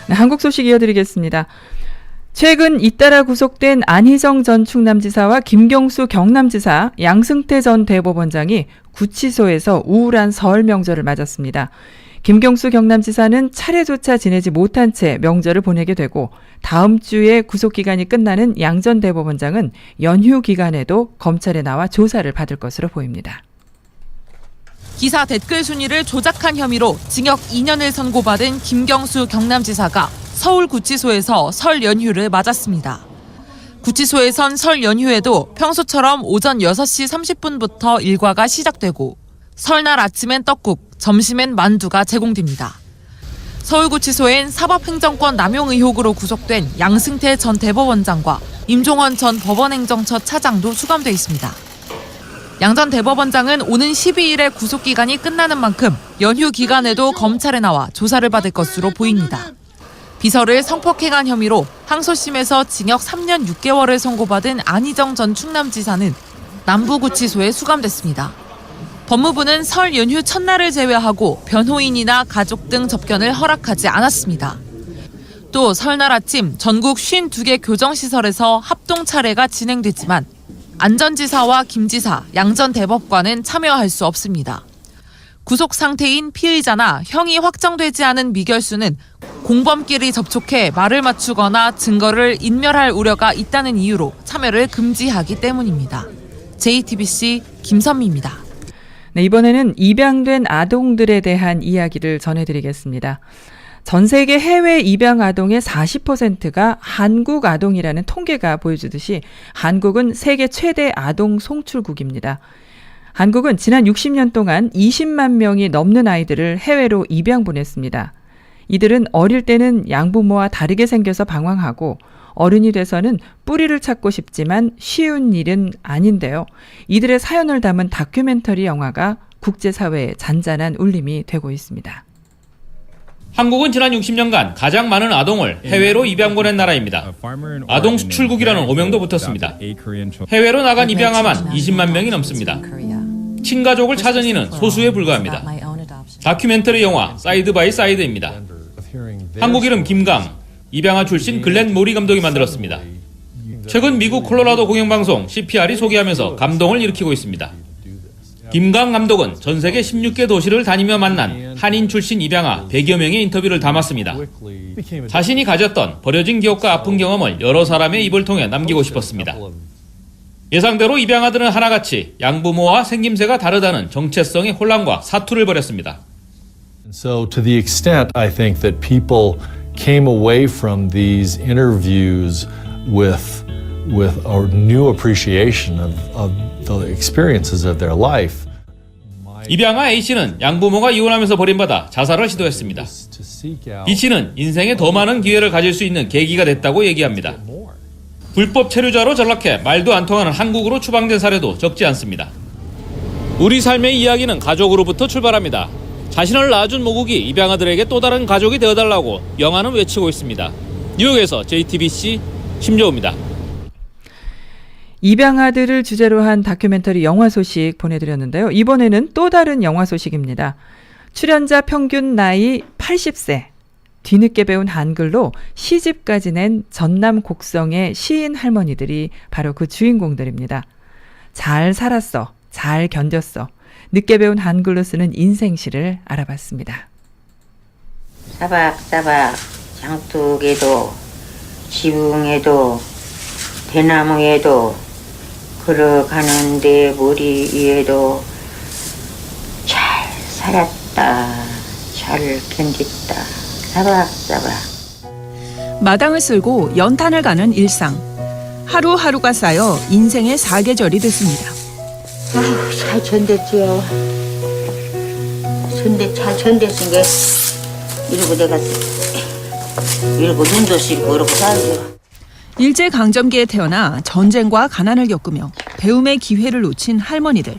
네, 한국 소식 이어드리겠습니다. 최근 잇따라 구속된 안희정 전 충남지사와 김경수 경남지사, 양승태 전 대법원장이 구치소에서 우울한 설 명절을 맞았습니다. 김경수 경남지사는 차례조차 지내지 못한 채 명절을 보내게 되고 다음 주에 구속기간이 끝나는 양 전 대법원장은 연휴 기간에도 검찰에 나와 조사를 받을 것으로 보입니다. 기사 댓글 순위를 조작한 혐의로 징역 2년을 선고받은 김경수 경남지사가 서울구치소에서 설 연휴를 맞았습니다. 구치소에선 설 연휴에도 평소처럼 오전 6시 30분부터 일과가 시작되고 설날 아침엔 떡국, 점심엔 만두가 제공됩니다. 서울구치소엔 사법행정권 남용 의혹으로 구속된 양승태 전 대법원장과 임종원 전 법원행정처 차장도 수감돼 있습니다. 양 전 대법원장은 오는 12일에 구속기간이 끝나는 만큼 연휴 기간에도 검찰에 나와 조사를 받을 것으로 보입니다. 비서를 성폭행한 혐의로 항소심에서 징역 3년 6개월을 선고받은 안희정 전 충남지사는 남부구치소에 수감됐습니다. 법무부는 설 연휴 첫날을 제외하고 변호인이나 가족 등 접견을 허락하지 않았습니다. 또 설날 아침 전국 52개 교정시설에서 합동 차례가 진행됐지만 안전지사와 김지사, 양 전 대법관은 참여할 수 없습니다. 구속 상태인 피의자나 형이 확정되지 않은 미결수는 공범끼리 접촉해 말을 맞추거나 증거를 인멸할 우려가 있다는 이유로 참여를 금지하기 때문입니다. JTBC 김선미입니다. 네, 이번에는 입양된 아동들에 대한 이야기를 전해드리겠습니다. 전 세계 해외 입양 아동의 40%가 한국 아동이라는 통계가 보여주듯이 한국은 세계 최대 아동 송출국입니다. 한국은 지난 60년 동안 20만 명이 넘는 아이들을 해외로 입양 보냈습니다. 이들은 어릴 때는 양부모와 다르게 생겨서 방황하고 어른이 돼서는 뿌리를 찾고 싶지만 쉬운 일은 아닌데요. 이들의 사연을 담은 다큐멘터리 영화가 국제사회의 잔잔한 울림이 되고 있습니다. 한국은 지난 60년간 가장 많은 아동을 해외로 입양 보낸 나라입니다. 아동 수출국이라는 오명도 붙었습니다. 해외로 나간 입양아만 20만 명이 넘습니다. 친가족을 찾은 이는 소수에 불과합니다. 다큐멘터리 영화 사이드 바이 사이드입니다. 한국 이름 김강, 입양아 출신 글렌 모리 감독이 만들었습니다. 최근 미국 콜로라도 공영방송 CPR이 소개하면서 감동을 일으키고 있습니다. 김강 감독은 전 세계 16개 도시를 다니며 만난 한인 출신 입양아 100여 명의 인터뷰를 담았습니다. 자신이 가졌던 버려진 기억과 아픈 경험을 여러 사람의 입을 통해 남기고 싶었습니다. 예상대로 입양아들은 하나같이 양부모와 생김새가 다르다는 정체성의 혼란과 사투를 벌였습니다. So to the extent I think that people came away from these interviews with a new appreciation of the experiences of their life. 입양아 A씨는 양부모가 이혼하면서 버림받아 자살을 시도했습니다. B씨는 인생에 더 많은 기회를 가질 수 있는 계기가 됐다고 얘기합니다. 불법 체류자로 전락해 말도 안 통하는 한국으로 추방된 사례도 적지 않습니다. 우리 삶의 이야기는 가족으로부터 출발합니다. 자신을 낳아준 모국이 입양아들에게 또 다른 가족이 되어달라고 영화는 외치고 있습니다. 뉴욕에서 JTBC 심조우입니다. 입양아들을 주제로 한 다큐멘터리 영화 소식 보내드렸는데요. 이번에는 또 다른 영화 소식입니다. 출연자 평균 나이 80세, 뒤늦게 배운 한글로 시집까지 낸 전남 곡성의 시인 할머니들이 바로 그 주인공들입니다. 잘 살았어, 잘 견뎠어. 늦게 배운 한글로 쓰는 인생시를 알아봤습니다. 사박사박 장독에도 지붕에도 대나무에도 걸어가는데 머리 위에도 잘 살았다 잘 견뎠다 사박사박. 마당을 쓸고 연탄을 가는 일상. 하루하루가 쌓여 인생의 사계절이 됐습니다. 아유 잘 견뎠지요. 잘 견뎠은 게 이러고 내가 이러고 눈도 씻고 이러고 살죠. 일제강점기에 태어나 전쟁과 가난을 겪으며 배움의 기회를 놓친 할머니들.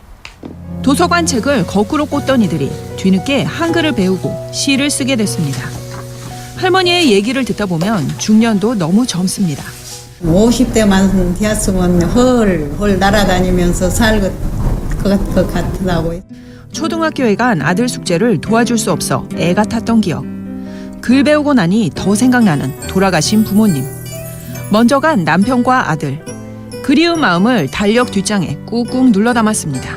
도서관 책을 거꾸로 꽂던 이들이 뒤늦게 한글을 배우고 시를 쓰게 됐습니다. 할머니의 얘기를 듣다 보면 중년도 너무 젊습니다. 50대만 되었으면 헐 날아다니면서 살 것 같더라고요. 초등학교에 간 아들 숙제를 도와줄 수 없어 애가 탔던 기억. 글 배우고 나니 더 생각나는 돌아가신 부모님. 먼저 간 남편과 아들. 그리운 마음을 달력 뒷장에 꾹꾹 눌러 담았습니다.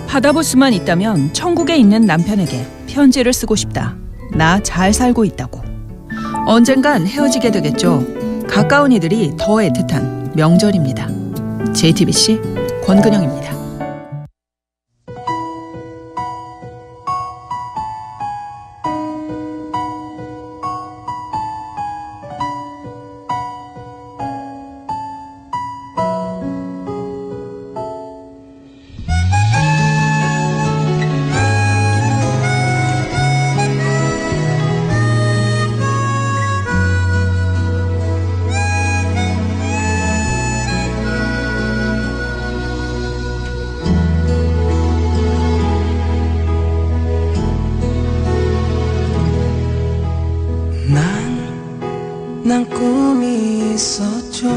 받아볼 수만 있다면 천국에 있는 남편에게 편지를 쓰고 싶다. 나 잘 살고 있다고. 언젠간 헤어지게 되겠죠. 가까운 이들이 더 애틋한 명절입니다. JTBC 권근영입니다. 난 꿈이 있었죠.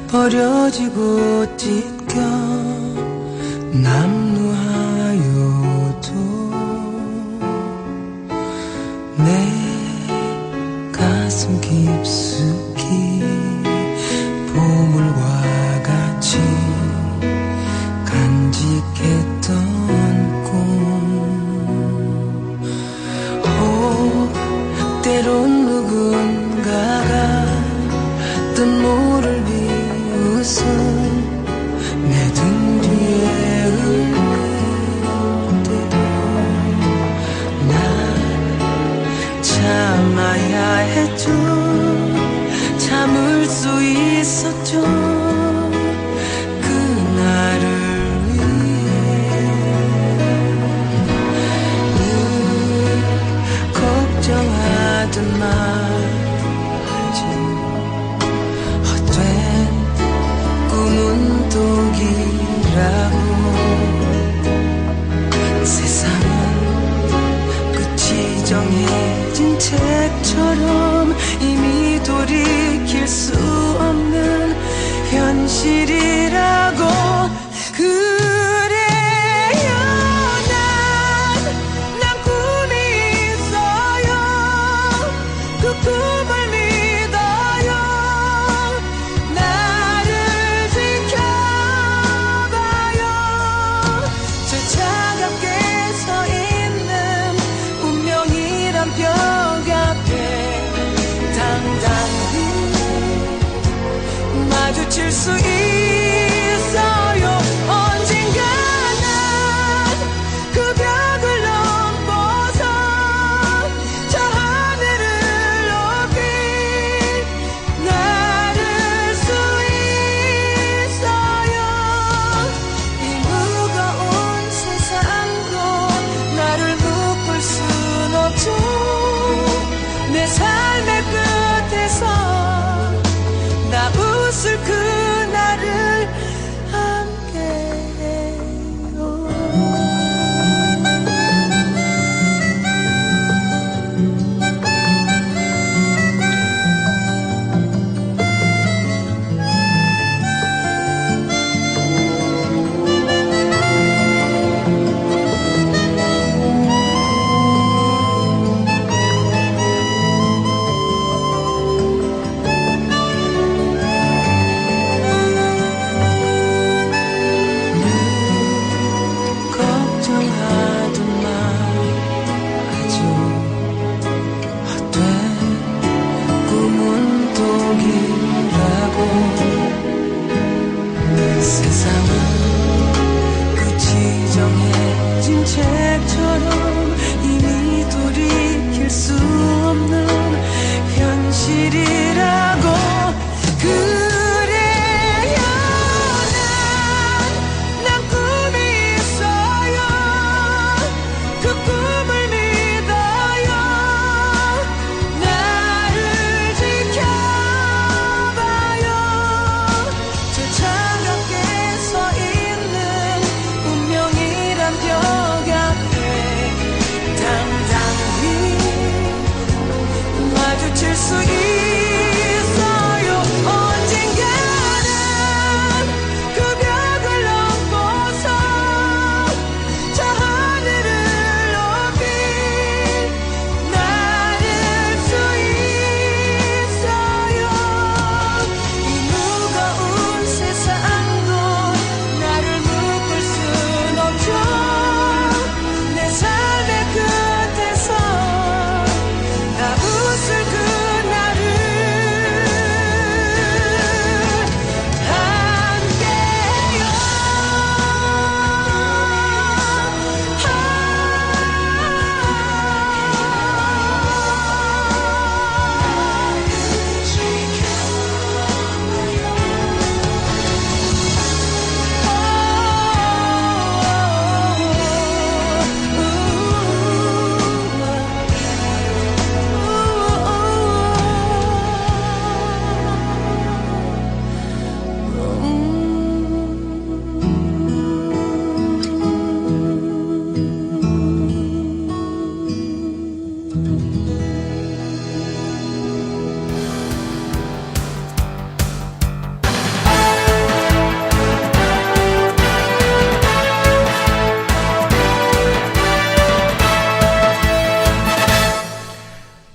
버려지고 찢겨 남루하여도 내 가슴 깊숙이 보물과 같이 간직했던 꿈. 때론 누군가가 뜻 모를 비웃음 내 등 뒤에 흘릴 때도 난 참아야 했죠. 참을 수 있었죠. 그날을 위해 걱정하던 말지 헛된 꿈은 독이라고. 세상은 끝이 정해진 책처럼 이미 돌이킬 수 없는 현실이라고. 그래요 난 꿈이 있어요. 그 꿈을 믿어요. 나를 지켜봐요. 저 차갑게 서 있는 운명이란 벽 앞에 당당히 마주칠 수 있어요. 언젠가 난 그 벽을 넘고서 저 하늘을 높이 나를 수 있어요. 이 무거운 세상도 나를 묶을 순 없죠. 내 삶의 끝에서 나 웃을 그날을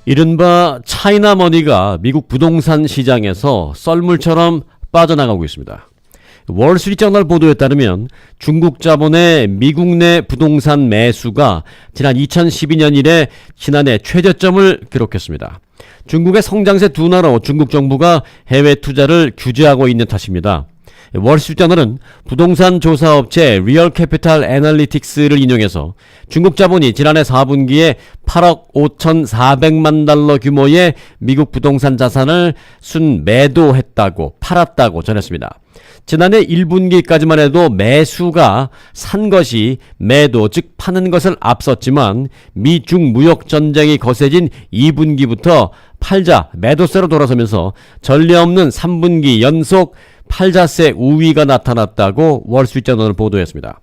이른바 차이나머니가 미국 부동산 시장에서 썰물처럼 빠져나가고 있습니다. 월스트리트저널 보도에 따르면 중국 자본의 미국 내 부동산 매수가 지난 2012년 이래 지난해 최저점을 기록했습니다. 중국의 성장세 둔화로 중국 정부가 해외 투자를 규제하고 있는 탓입니다. 월스트리트저널은 부동산 조사업체 리얼캐피탈 애널리틱스를 인용해서 중국 자본이 지난해 4분기에 8억 5,400만 달러 규모의 미국 부동산 자산을 순매도했다고 팔았다고 전했습니다. 지난해 1분기까지만 해도 매수가 산 것이 매도 즉 파는 것을 앞섰지만 미중 무역 전쟁이 거세진 2분기부터 팔자 매도세로 돌아서면서 전례 없는 3분기 연속 팔자세 우위가 나타났다고 월스트리트저널은 보도했습니다.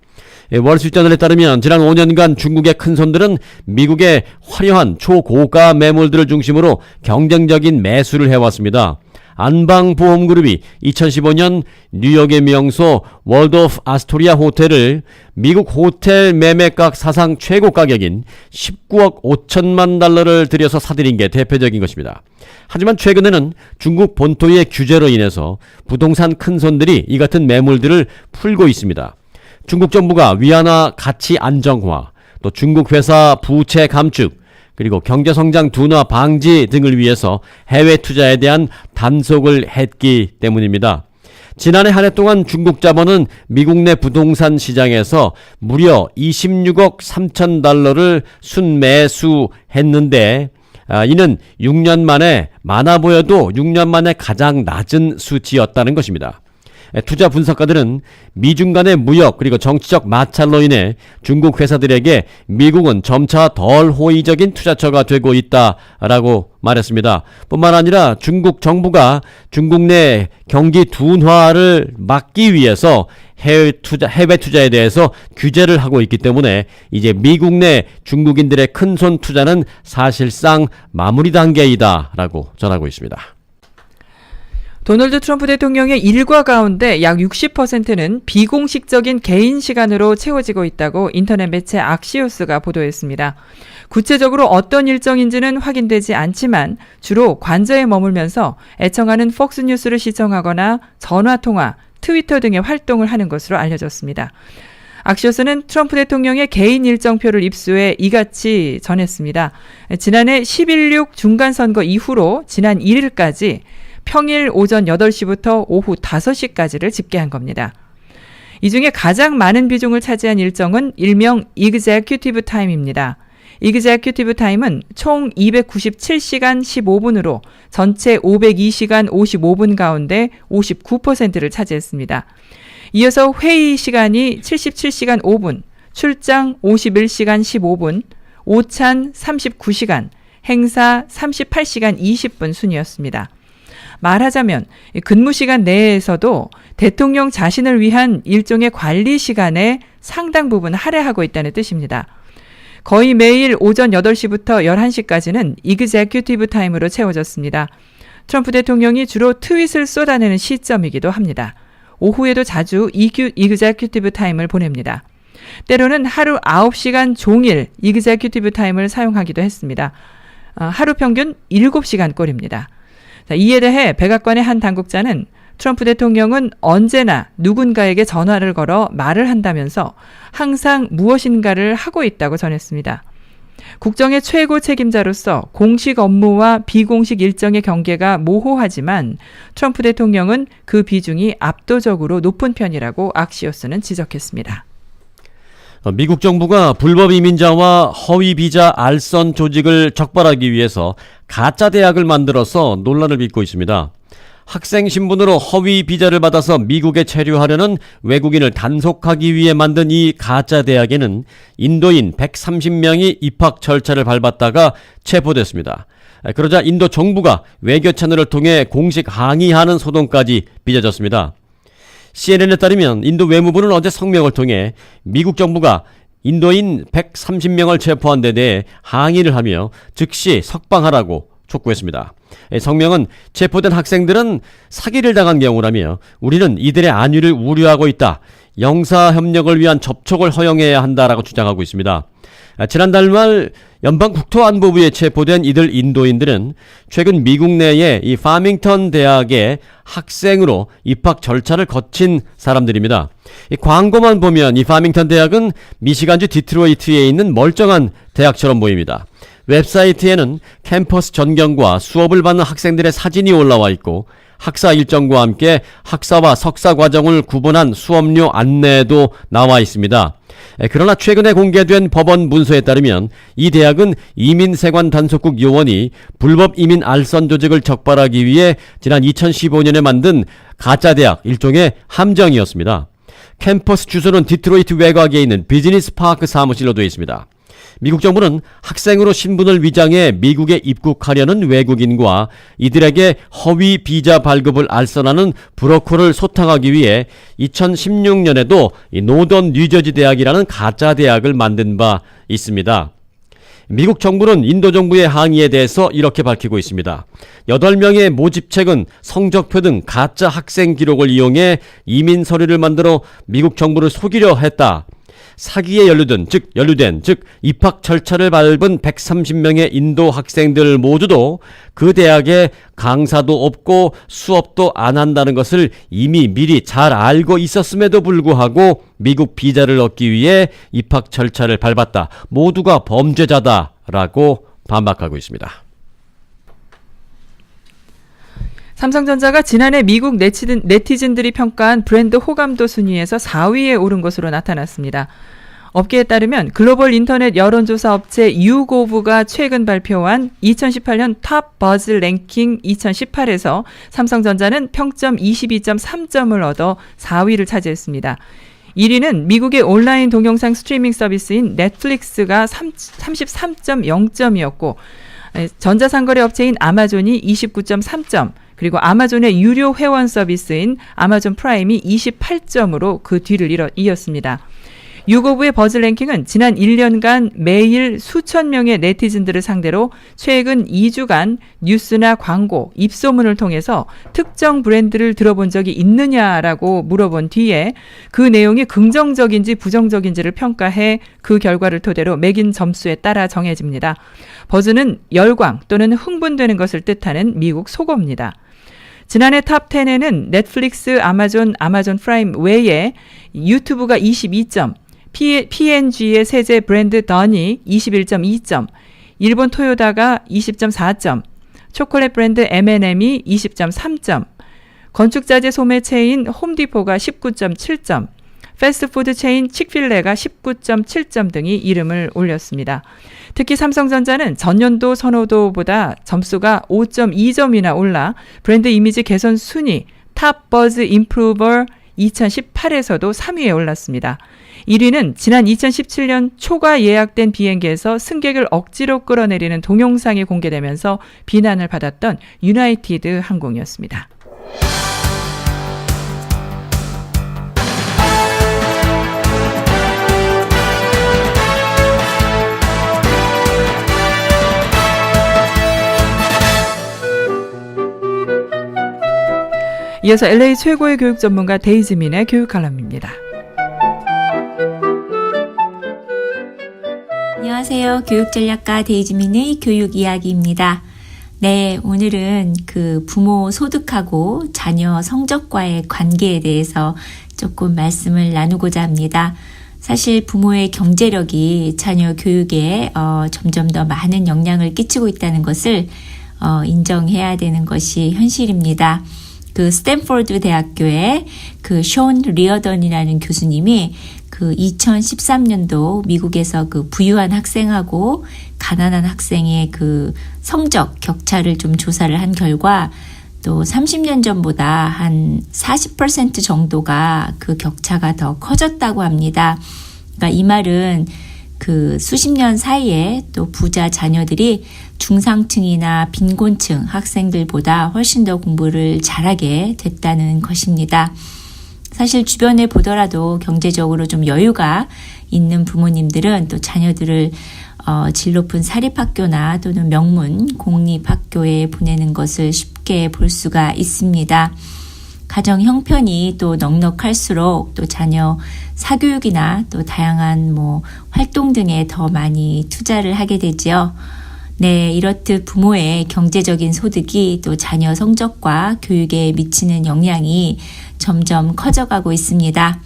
월스트리트저널에 따르면 지난 5년간 중국의 큰손들은 미국의 화려한 초고가 매물들을 중심으로 경쟁적인 매수를 해왔습니다. 안방보험그룹이 2015년 뉴욕의 명소 월도프 아스토리아 호텔을 미국 호텔 매매가 사상 최고 가격인 19억 5천만 달러를 들여서 사들인 게 대표적인 것입니다. 하지만 최근에는 중국 본토의 규제로 인해서 부동산 큰손들이 이 같은 매물들을 풀고 있습니다. 중국 정부가 위안화 가치 안정화, 또 중국 회사 부채 감축, 그리고 경제성장 둔화 방지 등을 위해서 해외 투자에 대한 단속을 했기 때문입니다. 지난해 한 해 동안 중국 자본은 미국 내 부동산 시장에서 무려 26억 3천 달러를 순매수했는데 이는 6년 만에 많아 보여도 6년 만에 가장 낮은 수치였다는 것입니다. 투자 분석가들은 미중 간의 무역 그리고 정치적 마찰로 인해 중국 회사들에게 미국은 점차 덜 호의적인 투자처가 되고 있다라고 말했습니다. 뿐만 아니라 중국 정부가 중국 내 경기 둔화를 막기 위해서 해외 투자에 대해서 규제를 하고 있기 때문에 이제 미국 내 중국인들의 큰손 투자는 사실상 마무리 단계이다라고 전하고 있습니다. 도널드 트럼프 대통령의 일과 가운데 약 60%는 비공식적인 개인 시간으로 채워지고 있다고 인터넷 매체 악시오스가 보도했습니다. 구체적으로 어떤 일정인지는 확인되지 않지만 주로 관저에 머물면서 애청하는 폭스뉴스를 시청하거나 전화통화, 트위터 등의 활동을 하는 것으로 알려졌습니다. 악시오스는 트럼프 대통령의 개인 일정표를 입수해 이같이 전했습니다. 지난해 11.6 중간선거 이후로 지난 1일까지 평일 오전 8시부터 오후 5시까지를 집계한 겁니다. 이 중에 가장 많은 비중을 차지한 일정은 일명 Executive Time입니다. Executive Time은 총 297시간 15분으로 전체 502시간 55분 가운데 59%를 차지했습니다. 이어서 회의 시간이 77시간 5분, 출장 51시간 15분, 오찬 39시간, 행사 38시간 20분 순이었습니다. 말하자면 근무 시간 내에서도 대통령 자신을 위한 일종의 관리 시간에 상당 부분 할애하고 있다는 뜻입니다. 거의 매일 오전 8시부터 11시까지는 이그제큐티브 타임으로 채워졌습니다. 트럼프 대통령이 주로 트윗을 쏟아내는 시점이기도 합니다. 오후에도 자주 이그제큐티브 타임을 보냅니다. 때로는 하루 9시간 종일 이그제큐티브 타임을 사용하기도 했습니다. 하루 평균 7시간꼴입니다. 이에 대해 백악관의 한 당국자는 트럼프 대통령은 언제나 누군가에게 전화를 걸어 말을 한다면서 항상 무엇인가를 하고 있다고 전했습니다. 국정의 최고 책임자로서 공식 업무와 비공식 일정의 경계가 모호하지만 트럼프 대통령은 그 비중이 압도적으로 높은 편이라고 악시오스는 지적했습니다. 미국 정부가 불법 이민자와 허위 비자 알선 조직을 적발하기 위해서 가짜 대학을 만들어서 논란을 빚고 있습니다. 학생 신분으로 허위 비자를 받아서 미국에 체류하려는 외국인을 단속하기 위해 만든 이 가짜 대학에는 인도인 130명이 입학 절차를 밟았다가 체포됐습니다. 그러자 인도 정부가 외교 채널을 통해 공식 항의하는 소동까지 빚어졌습니다. CNN에 따르면 인도 외무부는 어제 성명을 통해 미국 정부가 인도인 130명을 체포한 데 대해 항의를 하며 즉시 석방하라고 촉구했습니다. 성명은 체포된 학생들은 사기를 당한 경우라며 우리는 이들의 안위를 우려하고 있다. 영사협력을 위한 접촉을 허용해야 한다라고 주장하고 있습니다. 지난달 말 연방국토안보부에 체포된 이들 인도인들은 최근 미국 내의 이 파밍턴 대학의 학생으로 입학 절차를 거친 사람들입니다. 이 광고만 보면 이 파밍턴 대학은 미시간주 디트로이트에 있는 멀쩡한 대학처럼 보입니다. 웹사이트에는 캠퍼스 전경과 수업을 받는 학생들의 사진이 올라와 있고 학사 일정과 함께 학사와 석사 과정을 구분한 수업료 안내도 나와 있습니다. 그러나 최근에 공개된 법원 문서에 따르면 이 대학은 이민세관 단속국 요원이 불법 이민 알선 조직을 적발하기 위해 지난 2015년에 만든 가짜 대학, 일종의 함정이었습니다. 캠퍼스 주소는 디트로이트 외곽에 있는 비즈니스 파크 사무실로 되어 있습니다. 미국 정부는 학생으로 신분을 위장해 미국에 입국하려는 외국인과 이들에게 허위 비자 발급을 알선하는 브로커를 소탕하기 위해 2016년에도 이 노던 뉴저지 대학이라는 가짜 대학을 만든 바 있습니다. 미국 정부는 인도 정부의 항의에 대해서 이렇게 밝히고 있습니다. 8명의 모집책은 성적표 등 가짜 학생 기록을 이용해 이민 서류를 만들어 미국 정부를 속이려 했다. 사기에 연루된 입학 절차를 밟은 130명의 인도 학생들 모두도 그 대학에 강사도 없고 수업도 안 한다는 것을 이미 미리 잘 알고 있었음에도 불구하고 미국 비자를 얻기 위해 입학 절차를 밟았다. 모두가 범죄자다라고 반박하고 있습니다. 삼성전자가 지난해 미국 네티즌들이 평가한 브랜드 호감도 순위에서 4위에 오른 것으로 나타났습니다. 업계에 따르면 글로벌 인터넷 여론조사 업체 유고브가 최근 발표한 2018년 탑 버즈 랭킹 2018에서 삼성전자는 평점 22.3점을 얻어 4위를 차지했습니다. 1위는 미국의 온라인 동영상 스트리밍 서비스인 넷플릭스가 33.0점이었고 전자상거래 업체인 아마존이 29.3점, 그리고 아마존의 유료 회원 서비스인 아마존 프라임이 28점으로 그 뒤를 이었습니다. 유고브의 버즈 랭킹은 지난 1년간 매일 수천 명의 네티즌들을 상대로 최근 2주간 뉴스나 광고, 입소문을 통해서 특정 브랜드를 들어본 적이 있느냐라고 물어본 뒤에 그 내용이 긍정적인지 부정적인지를 평가해 그 결과를 토대로 매긴 점수에 따라 정해집니다. 버즈는 열광 또는 흥분되는 것을 뜻하는 미국 속어입니다. 지난해 탑 10에는 넷플릭스, 아마존 프라임 외에 유튜브가 22점, P&G의 세제 브랜드 더니 21.2점, 일본 토요다가 20.4점, 초콜릿 브랜드 M&M이 20.3점, 건축자재 소매 체인 홈디포가 19.7점, 패스트푸드 체인 칙필레가 19.7점 등이 이름을 올렸습니다. 특히 삼성전자는 전년도 선호도보다 점수가 5.2점이나 올라 브랜드 이미지 개선 순위 탑 버즈 임프루버 2018에서도 3위에 올랐습니다. 1위는 지난 2017년 초과 예약된 비행기에서 승객을 억지로 끌어내리는 동영상이 공개되면서 비난을 받았던 유나이티드 항공이었습니다. 이어서 LA 최고의 교육 전문가 데이지민의 교육 칼럼입니다. 안녕하세요. 교육전략가 데이지민의 교육 이야기입니다. 네, 오늘은 그 부모 소득하고 자녀 성적과의 관계에 대해서 조금 말씀을 나누고자 합니다. 사실 부모의 경제력이 자녀 교육에 점점 더 많은 영향을 끼치고 있다는 것을 인정해야 되는 것이 현실입니다. 그 스탠포드 대학교의 그 숀 리어던이라는 교수님이 그 2013년도 미국에서 그 부유한 학생하고 가난한 학생의 그 성적 격차를 좀 조사를 한 결과 또 30년 전보다 한 40% 정도가 그 격차가 더 커졌다고 합니다. 그러니까 이 말은 그 수십 년 사이에 또 부자 자녀들이 중상층이나 빈곤층 학생들보다 훨씬 더 공부를 잘하게 됐다는 것입니다. 사실 주변에 보더라도 경제적으로 좀 여유가 있는 부모님들은 또 자녀들을 질 높은 사립학교나 또는 명문 공립학교에 보내는 것을 쉽게 볼 수가 있습니다. 가정 형편이 또 넉넉할수록 또 자녀 사교육이나 또 다양한 활동 등에 더 많이 투자를 하게 되지요. 네, 이렇듯 부모의 경제적인 소득이 또 자녀 성적과 교육에 미치는 영향이 점점 커져가고 있습니다.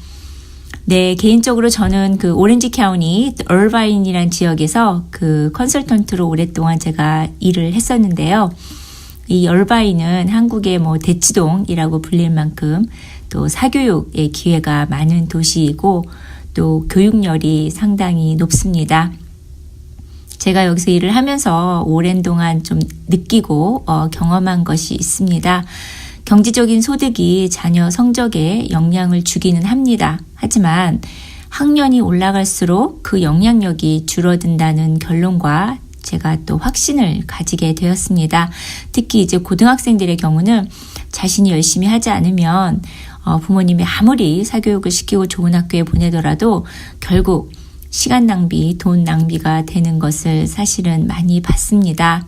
네, 개인적으로 저는 그 오렌지 카운티 얼바인이라는 지역에서 그 컨설턴트로 오랫동안 제가 일을 했었는데요. 이 얼바인은 한국의 대치동이라고 불릴 만큼 또 사교육의 기회가 많은 도시이고 또 교육열이 상당히 높습니다. 제가 여기서 일을 하면서 오랜 동안 좀 느끼고 경험한 것이 있습니다. 경제적인 소득이 자녀 성적에 영향을 주기는 합니다. 하지만 학년이 올라갈수록 그 영향력이 줄어든다는 결론과 제가 또 확신을 가지게 되었습니다. 특히 이제 고등학생들의 경우는 자신이 열심히 하지 않으면 부모님이 아무리 사교육을 시키고 좋은 학교에 보내더라도 결국 시간 낭비, 돈 낭비가 되는 것을 사실은 많이 봤습니다.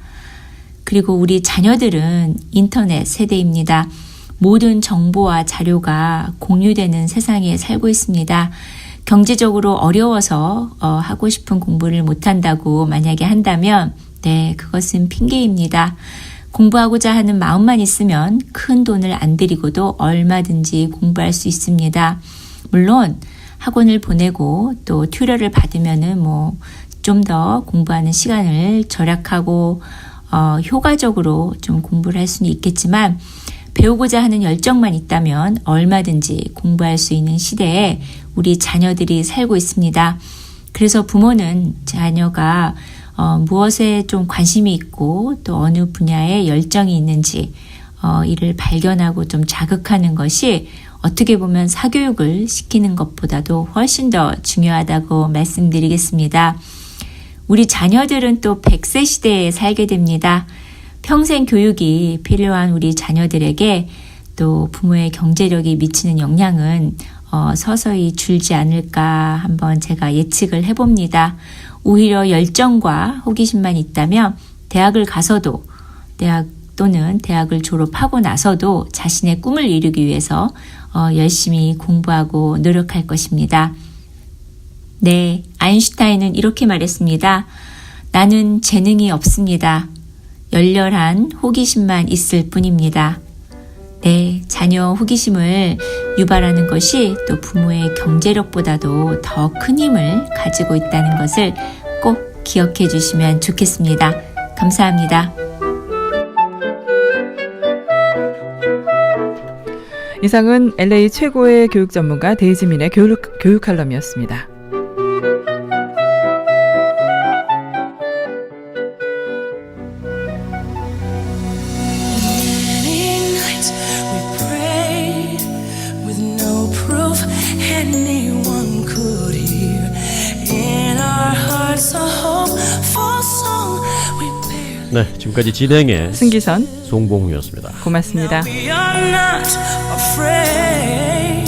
그리고 우리 자녀들은 인터넷 세대입니다. 모든 정보와 자료가 공유되는 세상에 살고 있습니다. 경제적으로 어려워서 하고 싶은 공부를 못한다고 만약에 한다면 네, 그것은 핑계입니다. 공부하고자 하는 마음만 있으면 큰 돈을 안 들이고도 얼마든지 공부할 수 있습니다. 물론 학원을 보내고 또 튜러를 받으면은 좀 더 공부하는 시간을 절약하고 효과적으로 좀 공부를 할 수는 있겠지만 배우고자 하는 열정만 있다면 얼마든지 공부할 수 있는 시대에 우리 자녀들이 살고 있습니다. 그래서 부모는 자녀가 무엇에 좀 관심이 있고 또 어느 분야에 열정이 있는지 이를 발견하고 좀 자극하는 것이 어떻게 보면 사교육을 시키는 것보다도 훨씬 더 중요하다고 말씀드리겠습니다. 우리 자녀들은 또 100세 시대에 살게 됩니다. 평생 교육이 필요한 우리 자녀들에게 또 부모의 경제력이 미치는 영향은 서서히 줄지 않을까 한번 제가 예측을 해봅니다. 오히려 열정과 호기심만 있다면 대학을 가서도 또는 대학을 졸업하고 나서도 자신의 꿈을 이루기 위해서 열심히 공부하고 노력할 것입니다. 네, 아인슈타인은 이렇게 말했습니다. 나는 재능이 없습니다. 열렬한 호기심만 있을 뿐입니다. 네, 자녀 호기심을 유발하는 것이 또 부모의 경제력보다도 더 큰 힘을 가지고 있다는 것을 꼭 기억해 주시면 좋겠습니다. 감사합니다. 이상은 LA 최고의 교육 전문가 데이지민의 교육 칼럼이었습니다. 네, 지금까지 진행의 승기선, 송봉우였습니다. 고맙습니다. We are not afraid.